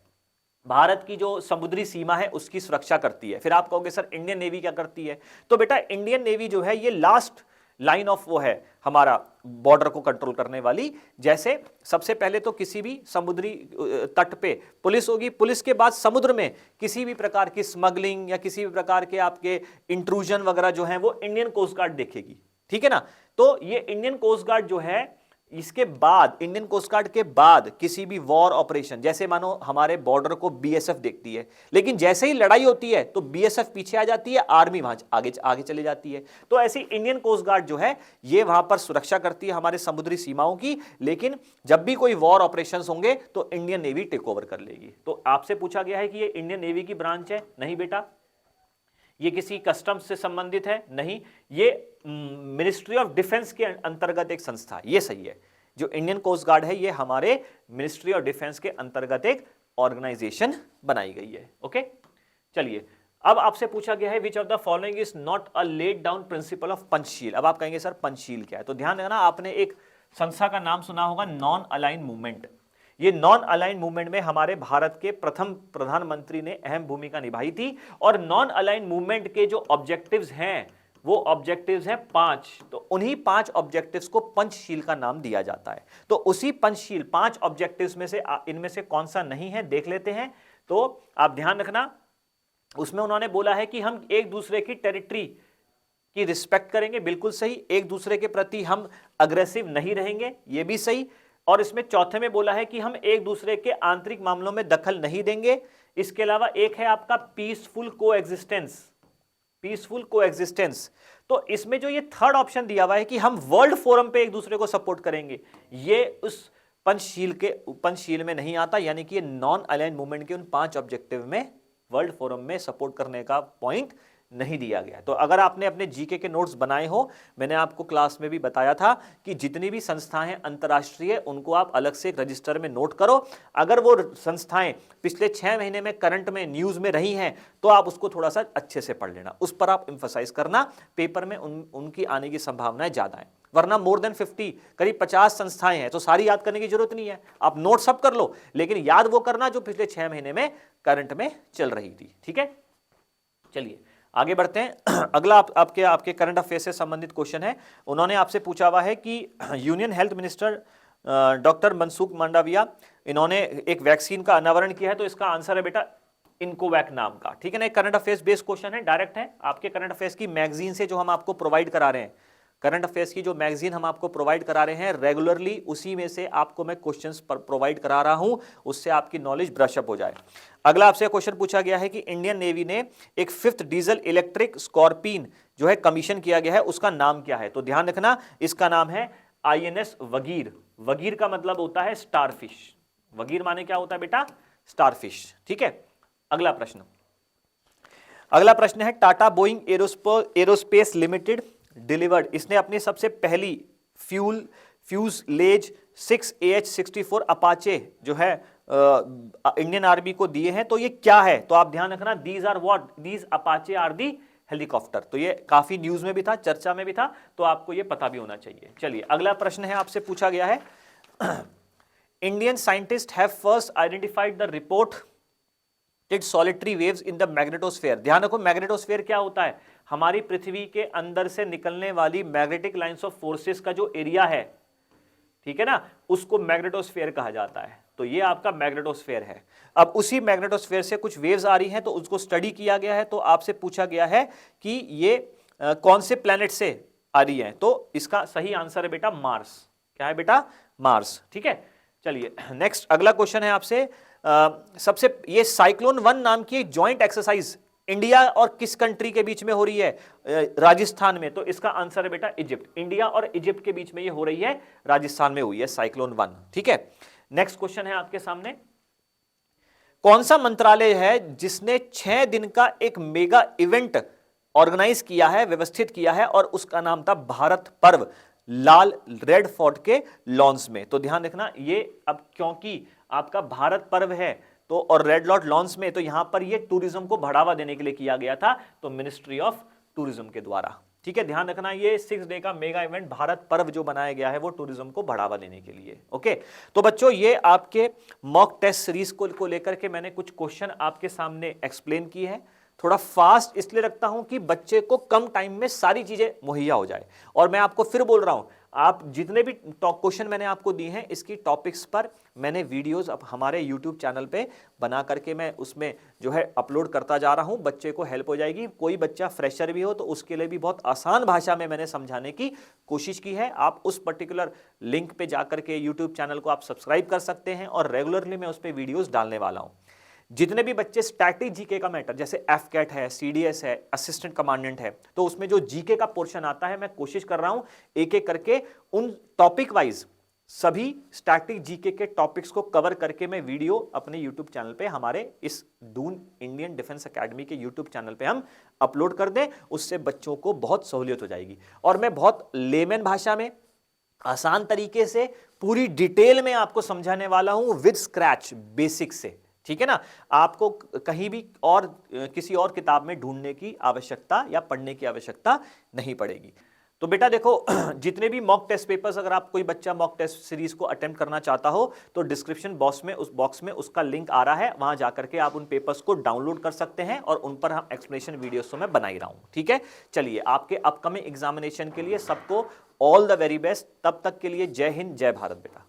भारत की जो समुद्री सीमा है उसकी सुरक्षा करती है। फिर आप कहोगे सर इंडियन नेवी क्या करती है? तो बेटा इंडियन नेवी जो है ये लास्ट लाइन ऑफ वो है हमारा बॉर्डर को कंट्रोल करने वाली। जैसे सबसे पहले तो किसी भी समुद्री तट पे पुलिस होगी, पुलिस के बाद समुद्र में किसी भी प्रकार की स्मगलिंग या किसी भी प्रकार के आपके इंट्रूजन वगैरह जो है वो इंडियन कोस्ट गार्ड देखेगी। ठीक है ना, तो ये इंडियन कोस्ट गार्ड जो है इसके बाद, इंडियन कोस्ट गार्ड के बाद किसी भी वॉर ऑपरेशन, जैसे मानो हमारे बॉर्डर को बीएसएफ देखती है, लेकिन जैसे ही लड़ाई होती है तो बीएसएफ पीछे आ जाती है, आर्मी वहां आगे आगे चली जाती है। तो ऐसी इंडियन कोस्ट गार्ड जो है ये वहां पर सुरक्षा करती है हमारे समुद्री सीमाओं की, लेकिन जब भी कोई वॉर ऑपरेशन होंगे तो इंडियन नेवी टेक ओवर कर लेगी। तो आपसे पूछा गया है कि ये इंडियन नेवी की ब्रांच है? नहीं बेटा। ये किसी कस्टम्स से संबंधित है? नहीं। ये मिनिस्ट्री ऑफ डिफेंस के अंतर्गत एक संस्था है, ये सही है। जो इंडियन कोस्ट गार्ड है ये हमारे मिनिस्ट्री ऑफ डिफेंस के अंतर्गत एक ऑर्गेनाइजेशन बनाई गई है। ओके, चलिए अब आपसे पूछा गया है which of the following is not a laid down principle of Panchsheel. अब आप कहेंगे सर पंचशील क्या है? तो ध्यान देना, आपने एक संस्था का नाम सुना होगा, नॉन अलाइन मूवमेंट। ये नॉन अलाइन मूवमेंट में हमारे भारत के प्रथम प्रधानमंत्री ने अहम भूमिका निभाई थी। और नॉन अलाइन मूवमेंट के जो ऑब्जेक्टिव्स हैं वो ऑब्जेक्टिव्स हैं 5। तो उन्हीं 5 ऑब्जेक्टिव्स को पंचशील का नाम दिया जाता है। तो उसी पंचशील 5 ऑब्जेक्टिव्स में से इनमें से कौन सा नहीं है देख लेते हैं। तो आप ध्यान रखना, उसमें उन्होंने बोला है कि हम एक दूसरे की टेरिटरी की रिस्पेक्ट करेंगे, बिल्कुल सही। एक दूसरे के प्रति हम अग्रेसिव नहीं रहेंगे, ये भी सही। और इसमें चौथे में बोला है कि हम एक दूसरे के आंतरिक मामलों में दखल नहीं देंगे। इसके अलावा एक है आपका पीसफुल कोएग्जिस्टेंस, पीसफुल कोएग्जिस्टेंस। तो इसमें जो ये थर्ड ऑप्शन दिया हुआ है कि हम वर्ल्ड फोरम पे एक दूसरे को सपोर्ट करेंगे, ये उस पंचशील में नहीं आता। यानी कि ये नॉन अलाइन मूवमेंट के उन 5 ऑब्जेक्टिव में वर्ल्ड फोरम में सपोर्ट करने का पॉइंट नहीं दिया गया। तो अगर आपने अपने जीके के नोट्स बनाए हो, मैंने आपको क्लास में भी बताया था कि जितनी भी संस्थाएं अंतर्राष्ट्रीय, उनको आप अलग से एक रजिस्टर में नोट करो। अगर वो संस्थाएं पिछले 6 महीने में करंट में न्यूज में रही हैं तो आप उसको थोड़ा सा अच्छे से पढ़ लेना, उस पर आप एम्फसाइज करना। पेपर में उनकी आने की संभावनाएं ज्यादा है, वरना मोर देन 50 करीब 50 संस्थाएं हैं, तो सारी याद करने की जरूरत नहीं है। आप नोट सब कर लो, लेकिन याद वो करना जो पिछले 6 महीने में करंट में चल रही थी। ठीक है, चलिए आगे बढ़ते हैं। अगला आपके करंट अफेयर से संबंधित क्वेश्चन है। उन्होंने आपसे पूछा हुआ है कि union health minister doctor Mansukh Mandaviya, इन्होंने एक वैक्सीन का अनावरण किया है। तो इसका आंसर है बेटा इनकोवैक नाम का। ठीक है ना, एक करंट अफेयर्स बेस्ड क्वेश्चन है, डायरेक्ट है आपके करंट अफेयर्स की मैगजीन से जो हम आपको प्रोवाइड करा रहे हैं। करंट अफेयर्स की जो मैगजीन हम आपको प्रोवाइड करा रहे हैं रेगुलरली, उसी में से आपको मैं क्वेश्चंस प्रोवाइड करा रहा हूं, उससे आपकी नॉलेज ब्रश अप हो जाए। अगला आपसे क्वेश्चन पूछा गया है कि इंडियन नेवी ने एक 5th डीजल इलेक्ट्रिक स्कॉर्पिन जो है कमीशन किया गया है, उसका नाम क्या है? तो ध्यान रखना, इसका नाम है INS वगीर। वगीर का मतलब होता है स्टारफिश। वगीर माने क्या होता है बेटा? स्टारफिश। ठीक है, अगला प्रश्न है Tata Boeing aerospace limited delivered, इसने अपनी सबसे पहली फ्यूजलेज 6AH-64 अपाचे जो है इंडियन आर्मी को दिए हैं। तो ये क्या है? तो आप ध्यान रखना, these are what? These Apache are the helicopter. तो ये काफी न्यूज में भी था, चर्चा में भी था, तो आपको ये पता भी होना चाहिए। चलिए अगला प्रश्न है, आपसे पूछा गया है Indian scientist have first identified the reported solitary waves in the magnetosphere. ध्यान रखो, मैग्नेटोस्फेयर क्या होता है? हमारी पृथ्वी के अंदर से निकलने वाली मैग्नेटिक लाइंस ऑफ फोर्सेस का जो एरिया है, ठीक है ना, उसको मैग्नेटोस्फेयर कहा जाता है। तो ये आपका मैग्नेटोस्फेयर है। अब उसी मैग्नेटोस्फेयर से कुछ वेव्स आ रही हैं, तो उसको स्टडी किया गया है। तो आपसे पूछा गया है कि ये कौन से प्लैनेट से आ रही है? तो इसका सही आंसर है बेटा मार्स। क्या है बेटा? मार्स। ठीक है, चलिए नेक्स्ट अगला क्वेश्चन है आपसे। सबसे ये साइक्लोन 1 नाम की जॉइंट एक्सरसाइज इंडिया और किस कंट्री के बीच में हो रही है? राजस्थान में। तो इसका आंसर है बेटा इजिप्ट। इंडिया और इजिप्ट के बीच में ये हो रही है, राजस्थान में हुई है साइक्लोन 1। ठीक है, नेक्स्ट क्वेश्चन है आपके सामने, कौन सा मंत्रालय है जिसने 6 दिन का एक मेगा इवेंट ऑर्गेनाइज किया है, व्यवस्थित किया है, और उसका नाम था भारत पर्व, लाल रेड फोर्ट के लॉन्स में। तो ध्यान रखना ये, अब क्योंकि आपका भारत पर्व है तो और रेड लॉर्ड लॉन्स में, तो यहां पर ये टूरिज्म को बढ़ावा देने के लिए किया गया था, तो मिनिस्ट्री ऑफ टूरिज्म के द्वारा। ठीक है, ध्यान रखना ये 6 डे का मेगा इवेंट भारत पर्व जो बनाया गया है वो टूरिज्म को बढ़ावा देने के लिए। ओके, तो बच्चों ये आपके मॉक टेस्ट सीरीज को लेकर के मैंने कुछ क्वेश्चन आपके सामने एक्सप्लेन की है। थोड़ा फास्ट इसलिए रखता हूं कि बच्चे को कम टाइम में सारी चीजें मुहैया हो जाए। और मैं आपको फिर बोल रहा हूं, आप जितने भी क्वेश्चन मैंने आपको दिए हैं इसकी टॉपिक्स पर मैंने वीडियोस अब हमारे यूट्यूब चैनल पे बना करके मैं उसमें जो है अपलोड करता जा रहा हूं। बच्चे को हेल्प हो जाएगी। कोई बच्चा फ्रेशर भी हो तो उसके लिए भी बहुत आसान भाषा में मैंने समझाने की कोशिश की है। आप उस पर्टिकुलर लिंक पे जाकर के यूट्यूब चैनल को आप सब्सक्राइब कर सकते हैं और रेगुलरली मैं उस पर वीडियोज डालने वाला हूं। जितने भी बच्चे स्टैटिक जीके का मैटर, जैसे एफकेट है, सीडीएस है, असिस्टेंट कमांडेंट है, तो उसमें जो जीके का पोर्शन आता है मैं कोशिश कर रहा हूं एक एक करके उन टॉपिक वाइज सभी स्टैटिक जीके के टॉपिक्स को कवर करके मैं वीडियो अपने यूट्यूब चैनल पे, हमारे इस दून इंडियन डिफेंस एकेडमी के यूट्यूब चैनल पे हम अपलोड कर दें। उससे बच्चों को बहुत सहूलियत हो जाएगी। और मैं बहुत लेमन भाषा में आसान तरीके से पूरी डिटेल में आपको समझाने वाला हूं विद स्क्रैच बेसिक से। ठीक है ना, आपको कहीं भी और किसी और किताब में ढूंढने की आवश्यकता या पढ़ने की आवश्यकता नहीं पड़ेगी। तो बेटा देखो, जितने भी मॉक टेस्ट पेपर्स, अगर आप कोई बच्चा मॉक टेस्ट सीरीज को अटेम्प्ट करना चाहता हो तो डिस्क्रिप्शन बॉक्स में उसका लिंक आ रहा है, वहां जाकर के आप उन पेपर्स को डाउनलोड कर सकते हैं और उन पर हम एक्सप्लेनेशन वीडियोस तो मैं बना ही रहा हूं। ठीक है, चलिए आपके अपकमिंग एग्जामिनेशन के लिए सबको ऑल द वेरी बेस्ट। तब तक के लिए जय हिंद, जय भारत बेटा।